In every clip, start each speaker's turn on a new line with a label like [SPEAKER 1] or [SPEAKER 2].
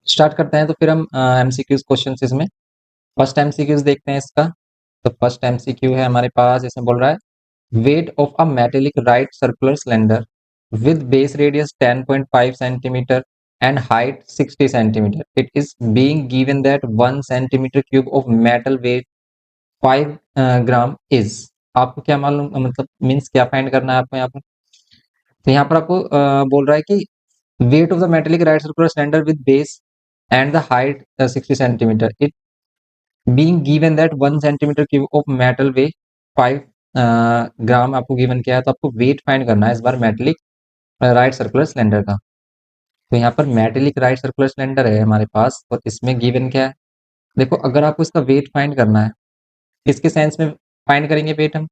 [SPEAKER 1] Start करते हैं तो फिर हम एमसीक्यूज क्वेश्चन इसमें फर्स्ट एमसीक्यूज देखते हैं इसका। तो फर्स्ट एमसीक्यू है हमारे पास, इसमें बोल रहा है weight of a metallic right circular cylinder with base radius 10.5 centimeter and height 60 centimeter. It is being given that 1 centimeter cube of metal weight 5 gram is। आपको क्या मालूम, मतलब मीन्स क्या फाइंड करना है आपको यहाँ पर। तो यहाँ पर आपको बोल रहा है कि weight of the metallic right circular cylinder with base and the height 60 centimeter. It being given that 1 centimeter cube of metal weigh 5 ग्राम आपको गिवन किया है, तो आपको वेट फाइंड करना है इस बार मेटेलिक राइट सर्कुलर सिलेंडर का। तो यहाँ पर मेटेलिक राइट सर्कुलर सिलेंडर है हमारे पास और इसमें गिवन क्या है। देखो, अगर आपको इसका वेट फाइंड करना है, किसके सेंस में फाइंड करेंगे वेट हम।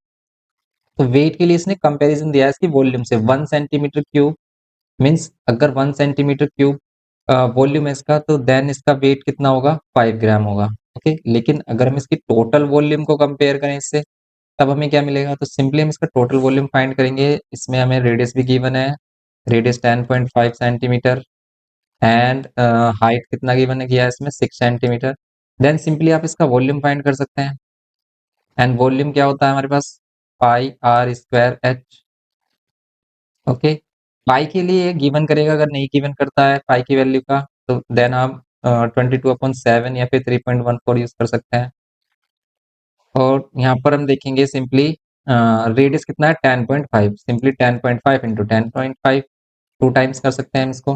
[SPEAKER 1] तो वेट के लिए इसने कंपैरिजन दिया है इसकी वॉल्यूम से। 1 सेंटीमीटर क्यूब मीन्स अगर 1 सेंटीमीटर क्यूब वॉल्यूम है इसका, तो देन इसका वेट कितना होगा, 5 ग्राम होगा। ओके, लेकिन अगर हम इसकी टोटल वॉल्यूम को कंपेयर करें इससे, तब हमें क्या मिलेगा। तो सिंपली हम इसका टोटल वॉल्यूम फाइंड करेंगे। इसमें हमें रेडियस भी गिवन है, रेडियस 10.5 सेंटीमीटर एंड हाइट कितना गिवन है किया है इसमें 6 सेंटीमीटर। देन सिंपली आप इसका वॉल्यूम फाइंड कर सकते हैं। एंड वॉल्यूम क्या होता है हमारे पास, पाई आर स्क्वायर एच। ओके, पाई के लिए गिवन करेगा, अगर नहीं गिवन करता है पाई की वैल्यू का, तो देन आप 22/7 या फिर 3.14 यूज कर सकते हैं। और यहाँ पर हम देखेंगे सिंपली रेडियस कितना है 10.5, सिंपली 10.5 इंटू 10.5 टू टाइम्स कर सकते हैं हम इसको।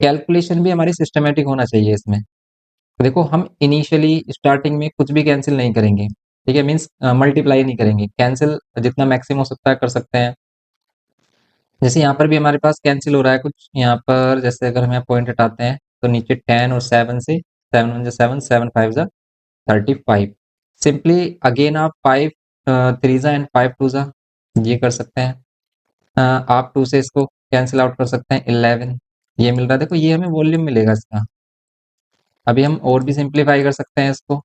[SPEAKER 1] कैलकुलेशन भी हमारी सिस्टमेटिक होना चाहिए इसमें। तो देखो, हम इनिशियली स्टार्टिंग में कुछ भी कैंसिल नहीं करेंगे, ठीक है, मीन्स मल्टीप्लाई नहीं करेंगे, कैंसिल जितना मैक्सिमम हो सकता है कर सकते हैं। जैसे यहाँ पर भी हमारे पास कैंसिल हो रहा है कुछ, यहाँ पर जैसे अगर हम यहाँ पॉइंट हटाते हैं तो नीचे 10 और 7 से 7 1 7 7 5 35। सिंपली अगेन आप 5 3 एंड 5 2 ये कर सकते हैं। आप 2 से इसको कैंसिल आउट कर सकते हैं, 11 ये मिल रहा है। देखो, ये हमें वॉल्यूम मिलेगा इसका। अभी हम और भी सिंप्लीफाई कर सकते हैं इसको,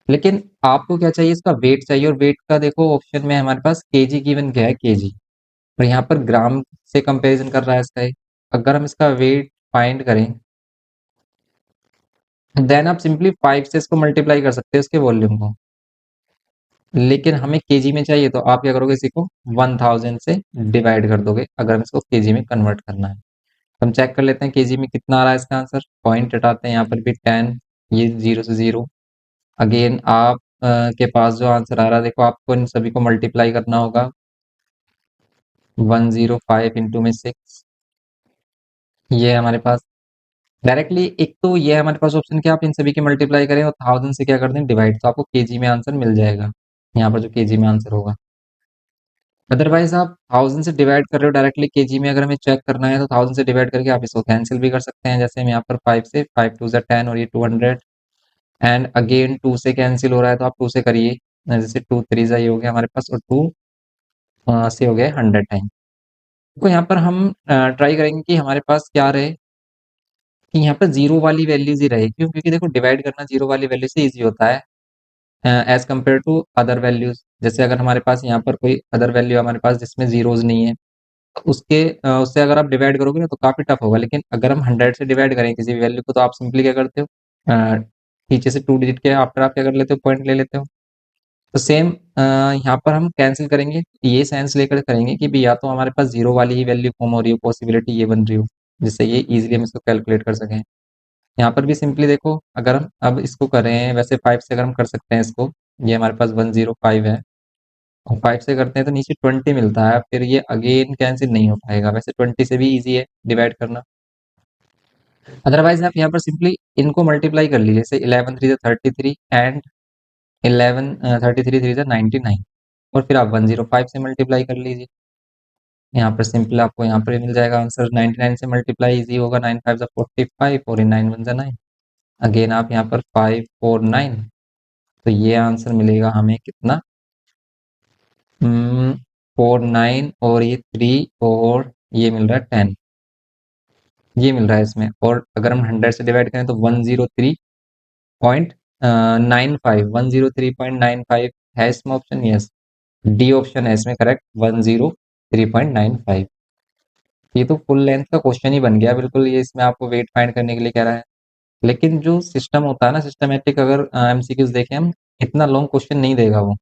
[SPEAKER 1] लेकिन आपको क्या चाहिए, इसका वेट चाहिए। और वेट का देखो ऑप्शन में हमारे पास केजी गिवन क्या है, केजी, और यहाँ पर ग्राम से कंपैरिजन कर रहा है इसका। अगर हम इसका वेट फाइंड करें, देन आप सिंपली 5 से इसको मल्टीप्लाई कर सकते हैं इसके वॉल्यूम को। लेकिन हमें केजी में चाहिए, तो आप क्या करोगे, इसी को 1000 से डिवाइड कर दोगे अगर हम इसको केजी में कन्वर्ट करना है। हम चेक कर लेते हैं केजी में कितना आ रहा है इसका आंसर। पॉइंट हटाते हैं, यहाँ पर भी 10, ये 0 से 0। अगेन आप के पास जो आंसर आ रहा है, देखो आपको इन सभी को मल्टीप्लाई करना होगा। 105 इंटू में 6, ये है हमारे पास डायरेक्टली। एक तो ये है हमारे पास ऑप्शन कि आप इन सभी के मल्टीप्लाई करें और 1000 से क्या कर दें, डिवाइड, तो आपको केजी में आंसर मिल जाएगा, यहाँ पर जो केजी में आंसर होगा। अदरवाइज आप 1000 से डिवाइड कर रहे हो डायरेक्टली केजी में, अगर हमें चेक करना है तो 1000 से डिवाइड करके आप इसको कैंसिल भी कर सकते हैं। जैसे हम यहाँ पर 5 से 5 2 10 और ये 200 एंड अगेन 2 से कैंसिल हो रहा है, तो आप 2 से करिए। जैसे 2 3 ये हो गया हमारे पास, और 2 से हो गया 100 टाइम। तो यहाँ पर हम ट्राई करेंगे कि हमारे पास क्या रहे, कि यहाँ पर जीरो वाली वैल्यूज ही रहे। क्यों? क्योंकि देखो, डिवाइड करना जीरो वाली वैल्यू से इजी होता है as compare to other values. जैसे अगर हमारे पास यहाँ पर कोई अदर वैल्यू हमारे पास जिसमें जीरोज नहीं है, तो उससे अगर आप डिवाइड करोगे ना, तो काफी टफ होगा। लेकिन अगर हम 100 से डिवाइड करें किसी भी वैल्यू को, तो आप सिंपली क्या करते हो, पीछे से 2 डिजिट के आफ्टर आप क्या कर लेते हो, पॉइंट ले लेते हो। तो सेम यहाँ पर हम कैंसिल करेंगे, ये सेंस लेकर करेंगे कि भी या तो हमारे पास जीरो वाली ही वैल्यू फॉर्म हो रही हो, पॉसिबिलिटी ये बन रही हो, जिससे ये इजीली हम इसको कैलकुलेट कर सकें। यहाँ पर भी सिंपली देखो, अगर हम अब इसको करें, वैसे 5 से अगर हम कर सकते हैं इसको, ये हमारे पास 105 है, और 5 से करते हैं तो नीचे 20 मिलता है, फिर ये अगेन कैंसिल नहीं हो पाएगा। वैसे 20 से भी इजी है डिवाइड करना। अदरवाइज आप यहाँ पर सिंपली इनको मल्टीप्लाई कर लीजिए, जैसे 11 3 33 एंड 11 33 3 99, और फिर आप 105 से मल्टीप्लाई कर लीजिए। यहाँ पर सिंपल आपको यहाँ पर मिल जाएगा आंसर। 99 से मल्टीप्लाई इजी होगा, 9 5 45 और 9 1 9। अगेन आप यहाँ पर 5 4 9, तो ये आंसर मिलेगा हमें कितना, 4 9 और ये 3 और ये मिल रहा है 10, ये मिल रहा है इसमें। और अगर हम 100 से डिवाइड करें तो 103.95 है इसमें ऑप्शन। यस, डी ऑप्शन है इसमें करेक्ट, 103.95। ये तो फुल लेंथ का क्वेश्चन ही बन गया बिल्कुल, ये इसमें आपको वेट फाइंड करने के लिए कह रहा है। लेकिन जो सिस्टम होता है ना, सिस्टमैटिक, अगर एमसीक्यूज देखें हम, इतना लॉन्ग क्वेश्चन नहीं देगा वो।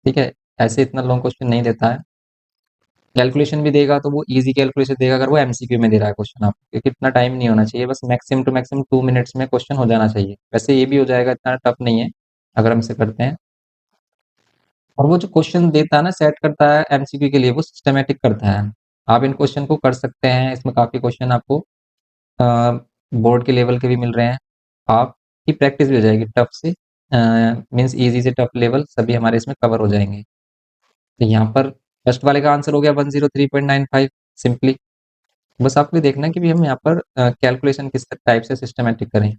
[SPEAKER 1] ठीक है, ऐसे इतना लॉन्ग क्वेश्चन नहीं देता है। कैलकुलेशन भी देगा तो वो इजी कैलकुलेशन देगा अगर वो एमसीक्यू में दे रहा है क्वेश्चन आपको, क्योंकि इतना टाइम नहीं होना चाहिए, बस मैक्सिमम टू मैक्सिमम 2 मिनट्स में क्वेश्चन हो जाना चाहिए। वैसे ये भी हो जाएगा, इतना टफ नहीं है अगर हम इसे करते हैं। और वो जो क्वेश्चन देता है ना, सेट करता है एमसीक्यू के लिए, वो सिस्टमैटिक करता है। आप इन क्वेश्चन को कर सकते हैं, इसमें काफी क्वेश्चन आपको बोर्ड के लेवल के भी मिल रहे हैं। आपकी प्रैक्टिस भी हो जाएगी टफ से, मीन्स इजी से टफ लेवल सभी हमारे इसमें कवर हो जाएंगे। तो यहाँ पर फर्स्ट वाले का आंसर हो गया 103.95 सिंपली। बस आपको ये देखना है कि भी हम यहाँ पर कैलकुलेशन किस टाइप से सिस्टमैटिक करें।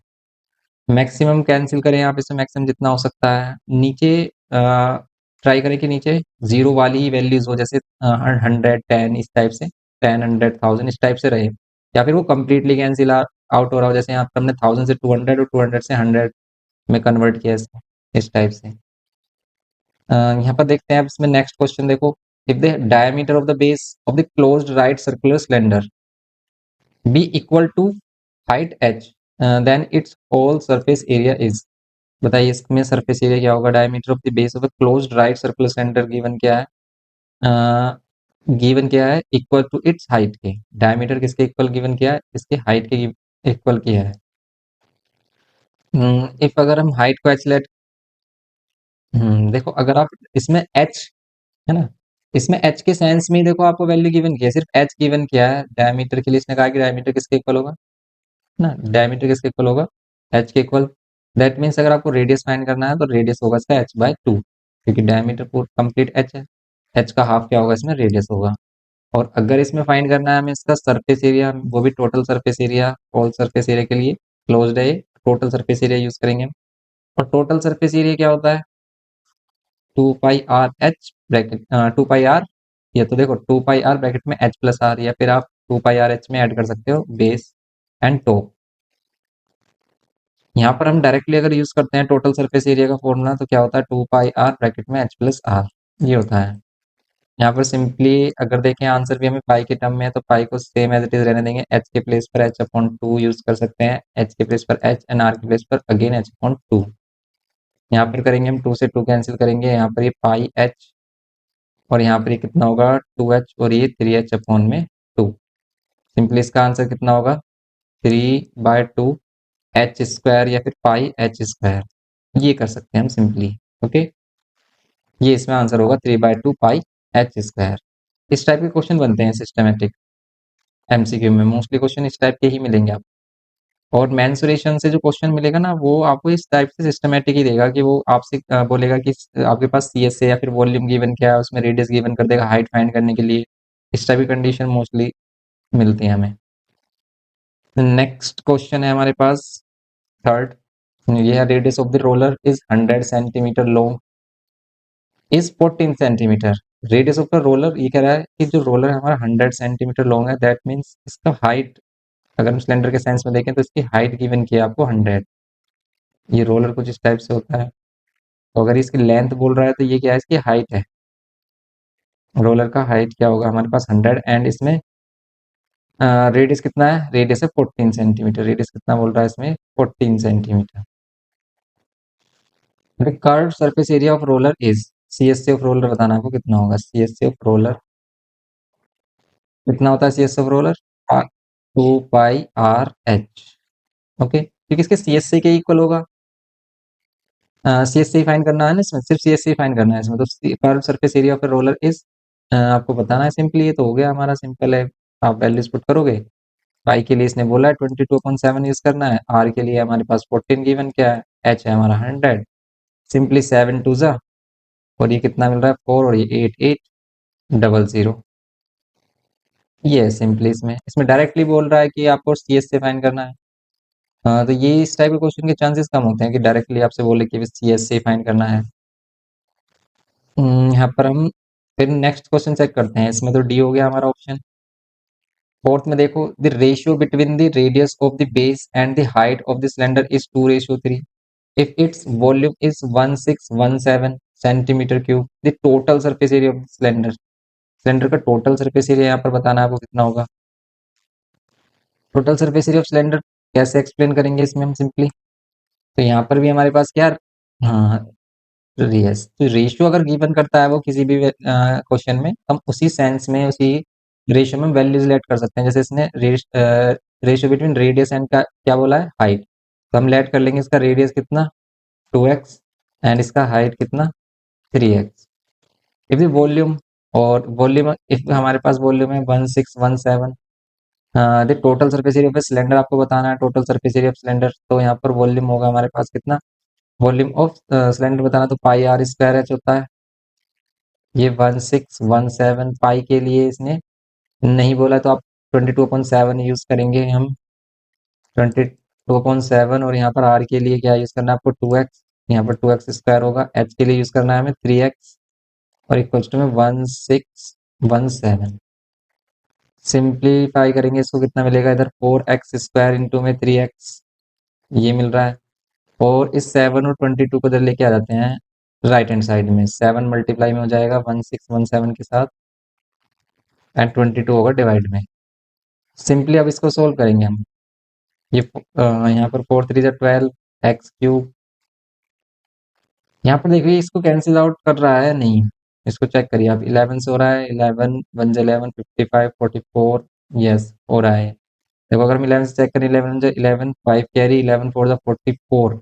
[SPEAKER 1] मैक्सिमम कैंसिल करें आप इसमें, मैक्सिमम जितना हो सकता है। नीचे ट्राई करें कि नीचे जीरो वाली ही वैल्यूज हो, जैसे 100, 10 इस टाइप से, 10, 100, 1000 इस टाइप से रहे। या फिर वो कम्प्लीटली कैंसिल आउट हो रहा हो, जैसे यहाँ पर हमने 1000 से 200 और 200 से 100 में कन्वर्ट किया इसको, इस टाइप से। यहाँ पर देखते हैं अब इसमें नेक्स्ट क्वेश्चन देखो। If the diameter of the base of the closed right circular cylinder be equal to height h, then its whole surface area is. बताइए इसमें सरफेस एरिया क्या होगा। Diameter of the base of the closed right circular cylinder given क्या है, given क्या है equal to its height के। Diameter किसके इक्वल गिवन किया है, इसके हाइट के इक्वल किया है। इफ अगर हम हाइट को h लेट, देखो अगर आप इसमें h है ना, इसमें h के सेंस में ही देखो आपको वैल्यू गिवन किया है, सिर्फ h गिवन किया है। डायमीटर के लिए इसने कहा कि डायमीटर किसके इक्वल होगा ना, डायमीटर किसके इक्वल होगा, h के इक्वल। दैट मीन्स अगर आपको रेडियस फाइंड करना है तो रेडियस होगा इसका h/2, क्योंकि डायमीटर पूरा कंप्लीट h है। h का हाफ क्या होगा इसमें, रेडियस होगा। और अगर इसमें फाइंड करना है हमें इसका सरफेस एरिया, वो भी total surface area, all surface area के लिए क्लोज्ड है, टोटल सरफेस एरिया यूज करेंगे हम। और टोटल सरफेस एरिया क्या होता है, 2πr/h ब्रैकेट, 2πr, ये तो देखो 2πr ब्रैकेट में h+r, या फिर आप 2πr/h में ऐड कर सकते हो बेस एंड टॉप। यहाँ पर हम डायरेक्टली अगर यूज करते हैं टोटल सरफेस एरिया का फॉर्मूला, तो क्या होता है 2πr ब्रैकेट में h+r, ये होता है। यहाँ पर सिंपली अगर देखें आंसर भी हमें पाई के टर्म में है, तो पाई को सेम एज इट इज रहने देंगे। h के प्लेस पर h/2 यूज कर सकते हैं, h के प्लेस पर h एंड r के प्लेस पर अगेन h/2। यहाँ पर करेंगे हम 2 से 2 कैंसिल करेंगे, यहाँ पर ये पाई h, और यहाँ पर ये कितना होगा 2h, और ये 3h/2। सिंपली इसका आंसर कितना होगा 3/2 h² या फिर पाई h², ये कर सकते हैं हम सिंपली। ओके, ये इसमें आंसर होगा 3/2 पाई h²। इस टाइप के क्वेश्चन बनते हैं सिस्टमेटिक एमसीक्यू में, मोस्टली क्वेश्चन इस टाइप के ही मिलेंगे आपको। और मेंसुरेशन से जो क्वेश्चन मिलेगा ना, वो आपको इस टाइप से सिस्टमेटिक ही देगा कि वो आपसे बोलेगा कि आपके पास CS है या फिर वॉल्यूम गिवन क्या है, उसमें रेडियस गिवन कर देगा हाइट फाइंड करने के लिए। इस टाइप की कंडीशन मोस्टली मिलती है हमें। नेक्स्ट क्वेश्चन है हमारे पास थर्ड, ये है radius of the roller is 100 centimetre long is 14 centimetre. Radius of the roller, ये कह रहा है कि जो रोलर है हमारा 100 सेंटीमीटर लॉन्ग है, दैट मीन्स इसका हाइट, अगर हम सिलेंडर के सेंस में देखें तो इसकी हाइट गिवन किया है आपको 100। ये रोलर कुछ इस टाइप से होता है, तो अगर इसकी लेंथ बोल रहा है तो ये क्या है, इसकी हाइट है। रोलर का हाइट क्या होगा हमारे पास 100, एंड इसमें रेडियस कितना है, रेडियस है 14 सेंटीमीटर। रेडियस कितना बोल रहा है इसमें, 14 centimetre. Curve surface area of roller is, CSC of roller बताना आपको कितना होगा। CSC ऑफ रोलर कितना होता है, CSC of roller 2πr/h। Okay, क्योंकि इसके CSC के इक्वल होगा। CSC फाइंड करना है ना इसमें, सिर्फ CSC फाइंड करना है इसमें, तो curve surface area of roller is, आपको बताना है सिंपली। ये तो हो गया हमारा, सिंपल है। आप वैल्यूज पुट करोगे। पाई के लिए इसने बोला है 22.7 यूज करना है, आर के लिए हमारे पास 14 गिवन क्या है, एच है हमारा 100। सिंपली 7 2 जा, और ये कितना मिल रहा है 4, और ये 8800। ये है सिंपली, इसमें इसमें डायरेक्टली बोल रहा है कि आपको CS से फाइंड करना है। तो ये इस टाइप के क्वेश्चन के चांसेस कम होते हैं कि डायरेक्टली आपसे बोले कि CS से फाइंड करना है। यहाँ पर हम फिर नेक्स्ट क्वेश्चन चेक करते हैं। इसमें तो डी हो गया हमारा ऑप्शन। फोर्थ में देखो, the ratio between the radius of the base and the height of the cylinder is 2:3। If it's volume is 1617 centimetre cube, the total surface area of the cylinder. Cylinder का total surface area यहाँ पर बताना है आपको कितना होगा। Total surface area of cylinder कैसे explain करेंगे इसमें हम सिंपली, तो यहाँ पर भी हमारे पास क्या, हाँ, यस, तो रेशियो अगर गिवन करता है वो किसी भी क्वेश्चन में, हम उसी सेंस में उसी रेशियो में वैल्यूज लेट कर सकते हैं। जैसे इसने रेशियो बिटवीन रेडियस एंड का क्या बोला है, हाइट, तो हम लेट कर लेंगे इसका रेडियस कितना 2x एंड इसका हाइट कितना 3x। इफ द वॉल्यूम, और वॉल्यूम इफ हमारे पास वॉल्यूम है 1617, the total surface area of cylinder आपको बताना है, total surface area of cylinder, तो यहाँ पर वॉल्यूम होगा हमारे पास कितना, वॉल्यूम ऑफ सिलेंडर बताना तो पाई आर स्क्वायर एच होता है। ये 1617 पाई के लिए इसने नहीं बोला तो आप 22/7 यूज करेंगे हम, 22/7, और यहाँ पर आर के लिए क्या यूज करना है आपको 2x, यहाँ पर 2x स्क्वायर होगा, एच के लिए यूज करना है हमें 3x, और इक्वल टू में 1617। सिंप्लीफाई करेंगे इसको कितना मिलेगा, इधर 4x स्क्वायर इंटू में 3x, ये मिल रहा है, और इस 7 और 22 को इधर लेके आ जाते हैं राइट हैंड साइड में, 7 मल्टीप्लाई में हो जाएगा 1617 के साथ, एंड 22 होगा डिवाइड में। सिंपली अब इसको सोल्व करेंगे हम, ये यहाँ पर 4 3 12 एक्स क्यूब, यहाँ पर देखिए इसको कैंसिल आउट कर रहा है नहीं, इसको चेक करिए आप, 11 से हो रहा है, 11 1 11 55 44, यस हो रहा है। देखो अगर हम 11 से चेक करें, 11 जो 11 5 कैरी, 11 4 जा 44,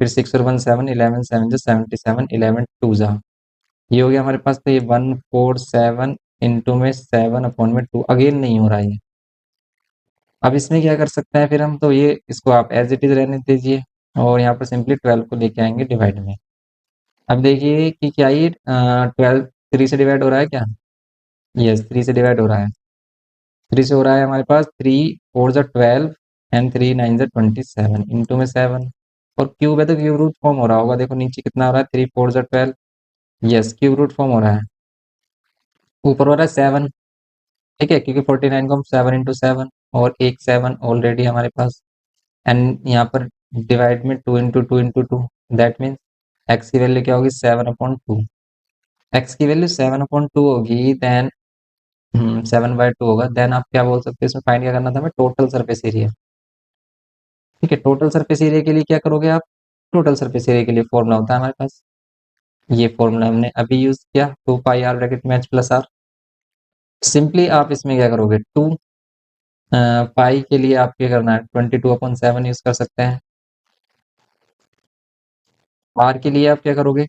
[SPEAKER 1] फिर 6 और 1 7, 11 7 जो 77, 11 2 जा, ये हो गया हमारे पास, तो ये 147 इंटू में 7 अपॉन में 2, अगेन नहीं हो रहा है। अब इसमें क्या कर सकते हैं फिर हम, तो ये इसको आप एज इट इज रहने दीजिए, और यहाँ पर सिंपली 12 को लेके आएंगे डिवाइड में। अब देखिए कि क्या ये 12 3 से डिवाइड हो रहा है क्या, यस 3 से डिवाइड हो रहा है, 3 से हो रहा है हमारे पास, 3 4 जा 12 एंड 3 9 जा 27 इंटू में 7, और क्यूब है तो क्यूब रूट फॉर्म हो रहा होगा, देखो नीचे कितना हो रहा है 3 4 जा 12, यस क्यूब रूट फॉर्म हो रहा है, ऊपर हो रहा है 7, ठीक है, क्योंकि 49 को हम 7 इंटू 7, और एक 7 ऑलरेडी हमारे पास, एंड यहाँ पर डिवाइड में 2 इंटू 2 दैट मीन्स एक्स की वैल्यू क्या होगी 7/2, एक्स की वैल्यू 7/2 होगी, देन 7/2 होगा, देन आप क्या बोल सकते हैं, इसमें फाइंड क्या करना था हमें, टोटल सरफेस एरिया, ठीक है। टोटल सरफेस एरिया के लिए क्या करोगे आप, टोटल सरफेस एरिया के लिए फॉर्मूला होता है हमारे पास, ये फॉर्मूला हमने अभी यूज किया, 2 पाई आर ब्रैकेट में एच प्लस आर। सिंपली आप इसमें क्या करोगे, 2 पाई के लिए आप क्या करना है 22/7 यूज कर सकते हैं, आर के लिए आप क्या करोगे,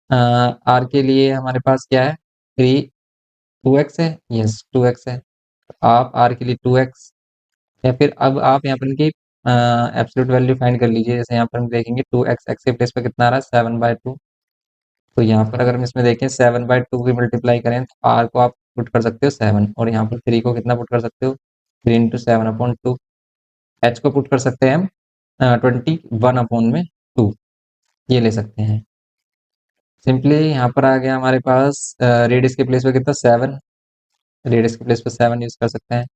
[SPEAKER 1] आर के लिए हमारे पास क्या है 2x है, यस 2x है, आप आर के लिए 2x, या फिर अब आप यहाँ पर इनकी एब्सोल्यूट वैल्यू फाइंड कर लीजिए, जैसे यहाँ पर हम देखेंगे 2x, एक्स के प्लेस पे कितना आ रहा है 7/2, तो यहाँ पर अगर हम इसमें देखें 7/2 की मल्टीप्लाई करें तो आर को आप पुट कर सकते हो 7, और यहाँ पर 3 को कितना पुट कर सकते हो 3 into 7/2, एच को पुट कर सकते हैं हम 21/2, ये ले सकते हैं। सिंपली यहाँ पर आ गया हमारे पास रेडियस के प्लेस पे कितना 7, रेडियस के प्लेस पे 7 यूज कर सकते हैं,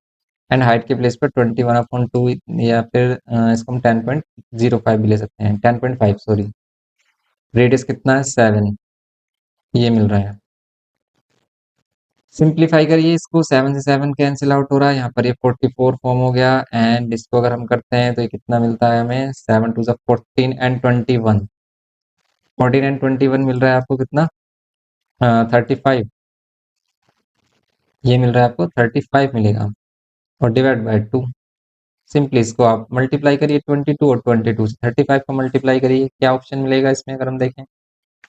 [SPEAKER 1] एंड हाइट के प्लेस पे 21/2, या फिर इसको हम 10.05 भी ले सकते हैं, 10.5 सॉरी, रेडियस कितना है 7, ये मिल रहा है। सिंप्लीफाई करिए इसको, 7 से 7 कैंसिल आउट हो रहा है, यहाँ पर ये 44 फॉर्म हो गया, एंड इसको अगर हम करते हैं तो ये कितना मिलता है हमें, 7 2 14 एंड 21, 14 एंड 21 मिल रहा है आपको कितना 35, ये मिल रहा है आपको 35 मिलेगा, और डिवाइड बाय 2, सिंपली इसको आप मल्टीप्लाई करिए 22, और 22 से 35 को मल्टीप्लाई करिए, क्या ऑप्शन मिलेगा इसमें अगर हम देखें,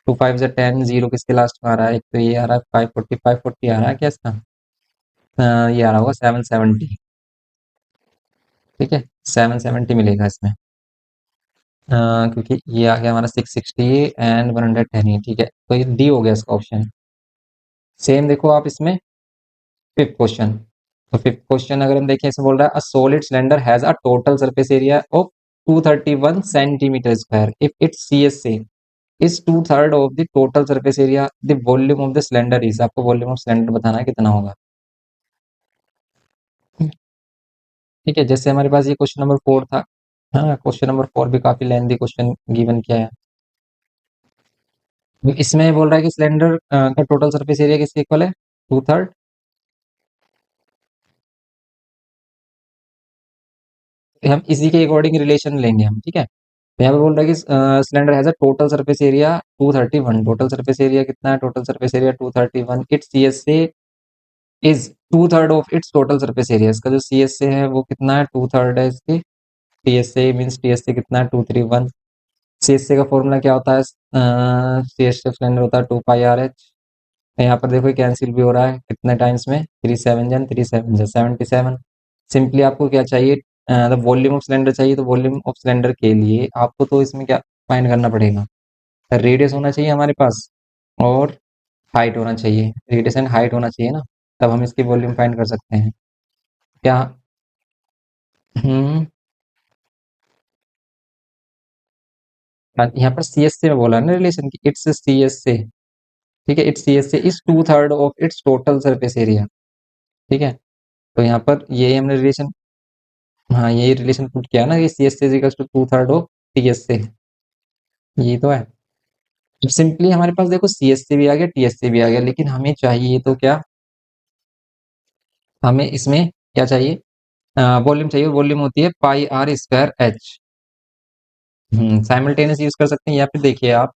[SPEAKER 1] 2 5 जा 10, जीरो किसके लास्ट में आ रहा है, एक तो ये आ रहा है 540 आ रहा है क्या इसका, ये आ रहा होगा 770, ठीक है 770 मिलेगा इसमें, क्योंकि ये आ गया हमारा 660 एंड 110 ही, ठीक है, तो ये डी हो गया इसका ऑप्शन। सेम देखो आप इसमें फिफ्थ क्वेश्चन, तो फिफ्थ क्वेश्चन अगर हम देखें, इसमें बोल रहा है अ solid cylinder has a total surface area of 231 centimetre square if it's CSA is 2/3 of the total surface area, the volume of the cylinder is, आपको वॉल्यूम ऑफ सिलेंडर बताना है कितना होगा, ठीक है। जैसे हमारे पास ये क्वेश्चन नंबर 4 था, हाँ क्वेश्चन नंबर 4 भी काफी लेंथी क्वेश्चन गिवन किया है, इसमें बोल रहा है कि सिलेंडर का टोटल सरफेस एरिया किसके इक्वल है 2/3, हम इसी के अकॉर्डिंग रिलेशन लेंगे हम, ठीक है। तो यहाँ पे बोल रहा है कि cylinder has a total surface area 231। Total surface area कितना है? Total surface area 231। Its CSA is two third of its total surface area. इसका जो सीएसए है वो कितना है? टू थर्ड है इसके। टीएसए मीन्स टीएसए कितना है? 231। सीएसए का फॉर्मूला क्या होता है? सीएसए सिलेंडर होता है 2 पाई आर एच। यहाँ पर देखो कैंसिल भी हो रहा है कितने टाइम्स में? 3 7 77। सिंपली आपको क्या चाहिए? द वॉल्यूम ऑफ सिलेंडर चाहिए। तो वॉल्यूम ऑफ सिलेंडर के लिए आपको तो इसमें क्या फाइंड करना पड़ेगा? रेडियस होना चाहिए हमारे पास और हाइट होना चाहिए। रेडियस एंड हाइट होना चाहिए ना, तब हम इसकी वॉल्यूम फाइंड कर सकते हैं क्या? हम्म यहाँ पर सी एस से बोला ना रिलेशन की, इट्स सी एस से, ठीक है। Its C S A is two third of its total surface area, ठीक है। तो यहाँ पर ये हमने रिलेशन, हाँ ये रिलेशन पुट किया ना कि C S A is two two third of T S A, ये तो है। अब सिंपली हमारे पास देखो सी एस से भी आ गया, टी एस से भी आ गया, लेकिन हमें चाहिए तो क्या? हमें इसमें क्या चाहिए? वॉल्यूम चाहिए। वॉल्यूम होती है pi r square h. Simultaneous use कर सकते हैं, या फिर देखिए आप,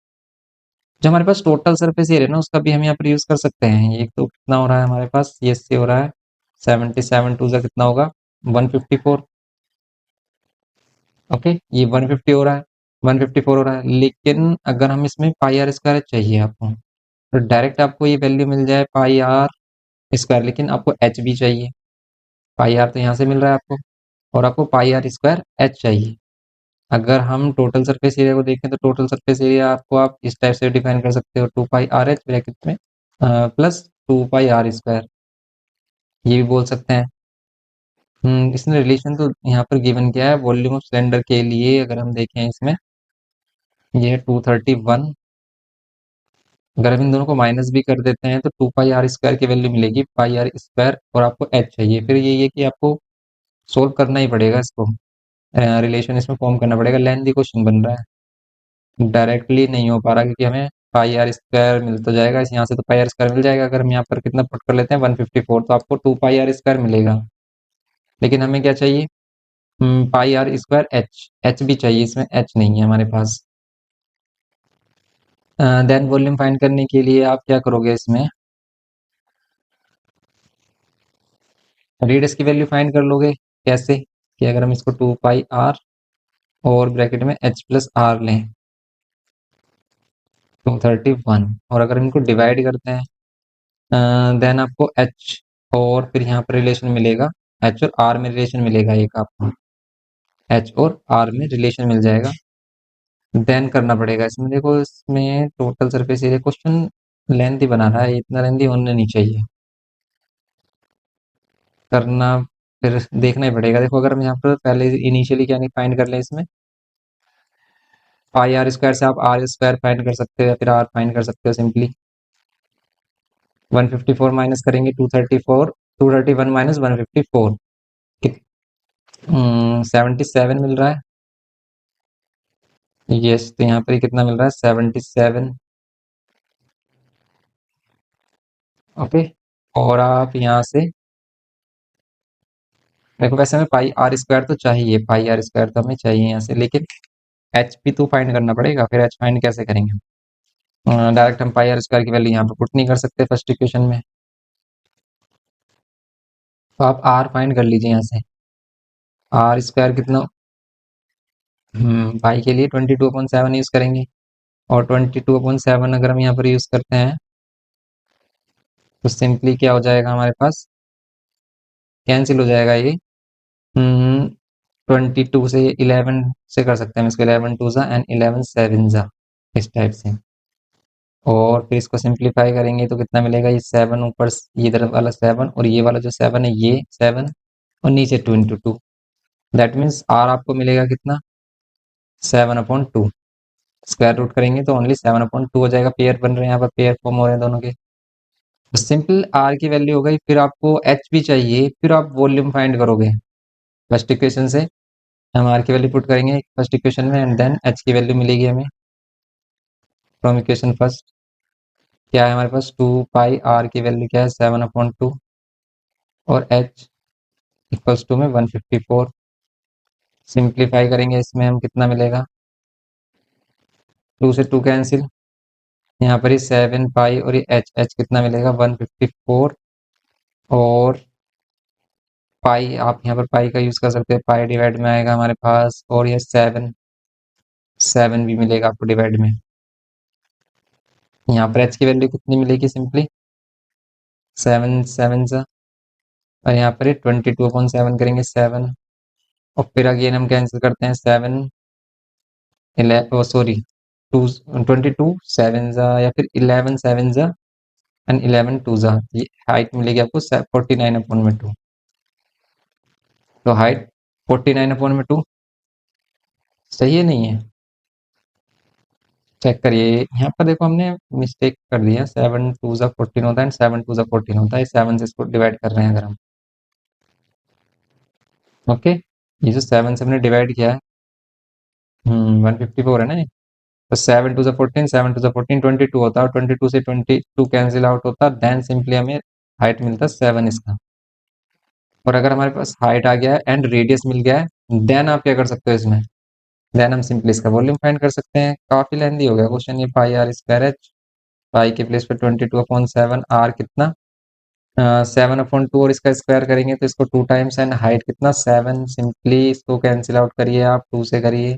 [SPEAKER 1] जो हमारे पास टोटल सरफेस एरिया ना उसका भी हम यहाँ पर यूज कर सकते हैं। ये तो कितना हो रहा है हमारे पास? सी एस सी हो रहा है 77 टू सा कितना होगा? 154। ओके, ये 150 हो रहा है, 154 हो रहा है। लेकिन अगर हम इसमें पाई आर स्क्वायर चाहिए आपको, तो डायरेक्ट आपको ये वैल्यू मिल जाए पाई आर स्क्वायर, लेकिन आपको एच भी चाहिए। पाई आर तो यहाँ से मिल रहा है आपको, और आपको पाई आर स्क्वायर एच चाहिए। अगर हम टोटल सरफेस एरिया को देखें तो टोटल सरफेस एरिया आपको आप इस टाइप से डिफाइन कर सकते हो, 2 पाई आर एच ब्रैकेट में प्लस 2 पाई आर स्क्वायर, ये भी बोल सकते हैं। इसमें रिलेशन तो यहाँ पर गिवन किया है वॉल्यूम ऑफ सिलेंडर के लिए। अगर हम देखें इसमें, ये है 231। अगर हम इन दोनों को माइनस भी कर देते हैं तो 2 पाई आर स्क्वायर की वैल्यू मिलेगी पाई आर स्क्वायर, और आपको एच चाहिए। फिर ये कि आपको सोल्व करना ही पड़ेगा इसको, रिलेशन इसमें फॉर्म करना पड़ेगा। लेंथी क्वेश्चन बन रहा है, डायरेक्टली नहीं हो पा रहा, क्योंकि हमें पाई आर स्क्वायर मिल तो जाएगा इस यहाँ से, तो पाई आर स्क्वायर मिल जाएगा। अगर हम यहाँ पर कितना पुट कर लेते हैं 154, तो आपको 2 पाई आर स्क्वायर मिलेगा। लेकिन हमें क्या चाहिए? पाई आर स्क्वायर एच, एच भी चाहिए, इसमें एच नहीं है हमारे पास। देन वॉल्यूम फाइंड करने के लिए आप क्या करोगे? इसमें रेडियस की वैल्यू फाइंड कर लोगे। कैसे? कि अगर हम इसको 2 पाई आर और ब्रैकेट में एच प्लस आर लें, 231, और अगर इनको डिवाइड करते हैं देन आपको एच और फिर यहाँ पर रिलेशन मिलेगा, एच और आर में रिलेशन मिलेगा एक आपको, एच और आर में रिलेशन मिल जाएगा। देन करना पड़ेगा इसमें, देखो इसमें total surface area, question lengthy बना रहा है, इतना लेंथी होना नहीं चाहिए करना। फिर देखना ही पड़ेगा। देखो अगर हम यहाँ पर पहले इनिशियली क्या नहीं फाइंड कर लें, इसमें पाई आर स्क्वायर से आप आर स्क्वायर फाइंड कर सकते हो, या फिर आर फाइंड कर सकते हो सिंपली। 154 माइनस करेंगे 234, 231 माइनस 154, 77 मिल रहा है। यस, तो यहाँ पर कितना मिल रहा है? 77। ओके, और आप यहाँ से देखो, वैसे हमें पाई आर स्क्वायर तो चाहिए, पाई आर स्क्वायर तो हमें चाहिए यहाँ से, लेकिन एच भी तो फाइंड करना पड़ेगा। फिर एच फाइंड कैसे करेंगे? डायरेक्ट हम पाई आर स्क्वायर की वैल्यू यहाँ पर पुट नहीं कर सकते फर्स्ट इक्वेशन में, तो आप आर फाइंड कर लीजिए यहाँ से। आर स्क्वायर कितना? पाई के लिए 22/7 यूज करेंगे, और 22/7 अगर हम यहाँ पर यूज करते हैं तो सिंपली क्या हो जाएगा हमारे पास? कैंसिल हो जाएगा ये। 22 से 11 से कर सकते हैं इसको, 11 टू ज़ा एंड 11 सेवन ज़ा, इस टाइप से। और फिर इसको सिंप्लीफाई करेंगे तो कितना मिलेगा? ये 7 ऊपर, ये तरफ वाला 7, और ये वाला जो 7 है ये 7, और नीचे 2 × 2। दैट मीन्स आर आपको मिलेगा कितना? 7/2। स्क्वायर रूट करेंगे तो ओनली 7/2 हो जाएगा। पेयर बन रहे हैं यहाँ पर, पेयर फॉर्म हो रहे हैं दोनों के। तो सिंपल आर की वैल्यू हो गई, फिर आपको एच भी चाहिए, फिर आप वॉल्यूम फाइंड करोगे फर्स्ट इक्वेशन से। हम आर की वैल्यू पुट करेंगे फर्स्ट इक्वेशन में, एंड देन एच की वैल्यू मिलेगी हमें फ्रॉम इक्वेशन फर्स्ट। क्या है हमारे पास? 2 पाई आर की वैल्यू क्या है? 7/2, और एच इक्वल्स टू में 154। सिंप्लीफाई करेंगे इसमें हम कितना मिलेगा, 2 से 2 कैंसिल, यहाँ पर ही 7 पाई और ये एच एच कितना मिलेगा 154, और पाई आप यहाँ पर पाई का यूज कर सकते हैं, पाई डिवाइड में आएगा हमारे पास, और ये 7 भी मिलेगा आपको डिवाइड में। यहाँ पर एच की वैल्यू कितनी मिलेगी सिंपली 7 7 सा, और यहाँ पर 22/7 करेंगे 7, और फिर अगेन हम कैंसिल करते हैं 7 11 सॉरी 2 22 7 सा, या फिर 11 7 सा एंड 11 2 सा, ये हाइट मिलेगी आपको 49/2। तो हाइट 49/2 सही है नहीं है, चेक करिए। यहाँ पर देखो हमने मिस्टेक कर दिया, 7 2 सा 14 होता है एंड 7 2 सा 14 होता है, 7 से इसको डिवाइड कर रहे हैं अगर हम, ओके। ये जो 7 से हमने डिवाइड किया है 154 है ना ये, तो 7 2 सा 14, 7 2 सा 14 22 होता है, और 22 से 22 कैंसिल आउट होता है, देन सिंपली हमें हाइट मिलता है 7 इसका। और अगर हमारे पास हाइट आ गया है एंड रेडियस मिल गया है, देन आप क्या कर सकते हो इसमें, देन हम सिंपली इसका वॉल्यूम फाइंड कर सकते हैं। काफी लेंदी हो गया क्वेश्चन ये, पाई आर स्क्वायर एच, पाई के प्लेस पे 22/7, आर कितना 7/2, और इसका स्क्वायर करेंगे तो इसको 2 टाइम्स, एंड हाइट कितना 7, सिंपली इसको कैंसिल आउट करिए आप, 2 से करिए,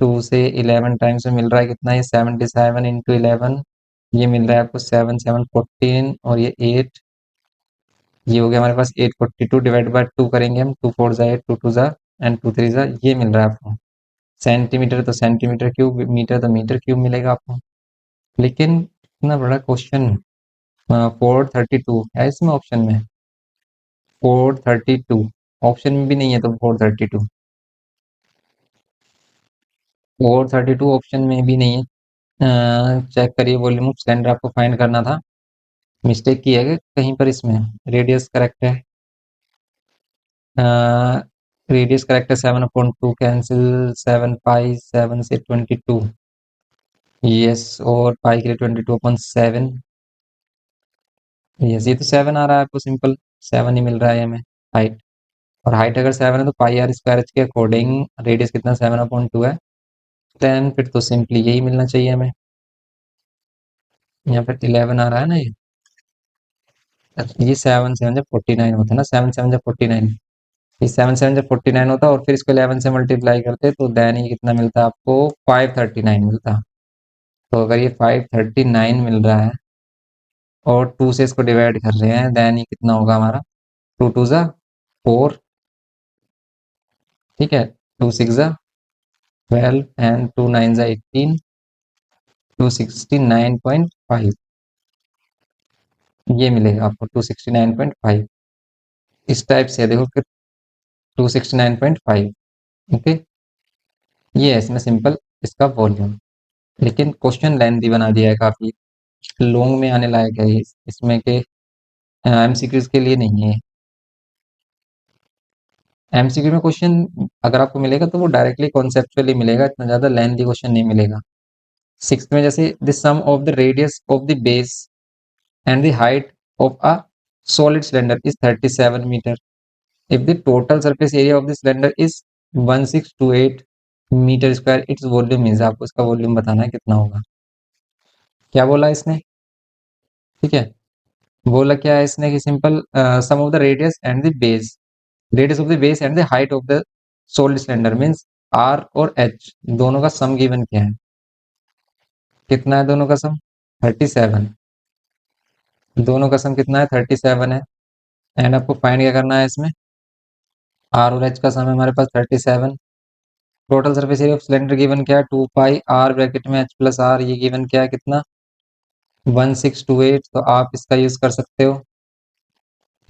[SPEAKER 1] 2 से 11 टाइम्स में मिल रहा है कितना, ये 77 इंटू 11, ये मिल रहा है आपको 7 7 14, और ये 8, ये हो गया हमारे पास 842 डिवाइड बाय 2 करेंगे हम, 2 4 जा 8, 2 2 जा एंड 2 3 जा, ये मिल रहा है आपको। सेंटीमीटर तो सेंटीमीटर क्यूब, मीटर तो मीटर क्यूब मिलेगा आपको। लेकिन इतना बड़ा क्वेश्चन 432 है इसमें ऑप्शन में, 432 ऑप्शन में भी नहीं है, तो 432, 432 ऑप्शन में भी नहीं है। चेक करिए, वॉल्यूम ऑफ सिलेंडर आपको फाइंड करना था, मिस्टेक की है कि कहीं पर इसमें, रेडियस करेक्ट है, रेडियस करेक्ट है, 7/2 कैंसिल, 7 पाई 7 से 22, यस, और पाई के लिए 22/7, यस, ये तो 7 आ रहा है आपको, सिंपल 7 ही मिल रहा है हमें हाइट। और हाइट अगर 7 है तो पाई आर स्क्वायर एच के अकॉर्डिंग रेडियस कितना 7/2 है, देन फिर तो सिंपली यही मिलना चाहिए हमें। यहाँ पर 11 आ रहा है ना ये 7 7 जब 49 होता है ना, 7 7 जब 49, ये 7 7 जब 49 होता है, और फिर इसको 11 से मल्टीप्लाई करते तो देन ये कितना मिलता है आपको 539 मिलता। तो अगर ये 539 मिल रहा है और 2 से इसको डिवाइड कर रहे हैं, देन ये कितना होगा हमारा, 2 2 जा 4, ठीक है, 2 6 जा 12 एंड 2 9 जा 18, 269.5, ये मिलेगा आपको 269.5, इस टाइप से देखो फिर 269.5, ओके। ये है इसमें सिंपल इसका वॉल्यूम। लेकिन क्वेश्चन लेंथी बना दिया है काफी, लॉन्ग में आने लायक है ये, इसमें के एमसीक्यूज के लिए नहीं है। एमसीक्यू में क्वेश्चन अगर आपको मिलेगा तो वो डायरेक्टली कॉन्सेप्चुअली मिलेगा, इतना ज्यादा लेंथी क्वेश्चन नहीं मिलेगा। सिक्स्थ में जैसे the sum of the radius of the base and the height of a solid cylinder is 37 metre, if the total surface area of the cylinder is 1628 metre square, its volume is, आपको इसका volume बताना है कितना होगा। क्या बोला इसने, ठीक है, बोला क्या है इसने कि simple sum of the radius and the base, radius of the base and the height of the solid cylinder means r और एच दोनों का सम गिवन क्या है, कितना है दोनों का सम 37, दोनों का सम कितना है 37 है, एंड आपको फाइंड क्या करना है इसमें, आर और एच का सम है हमारे पास 37, total surface area of cylinder given क्या है 2 पाई आर ब्रैकेट में एच प्लस आर, ये गिवन क्या है कितना 1628, तो आप इसका यूज कर सकते हो,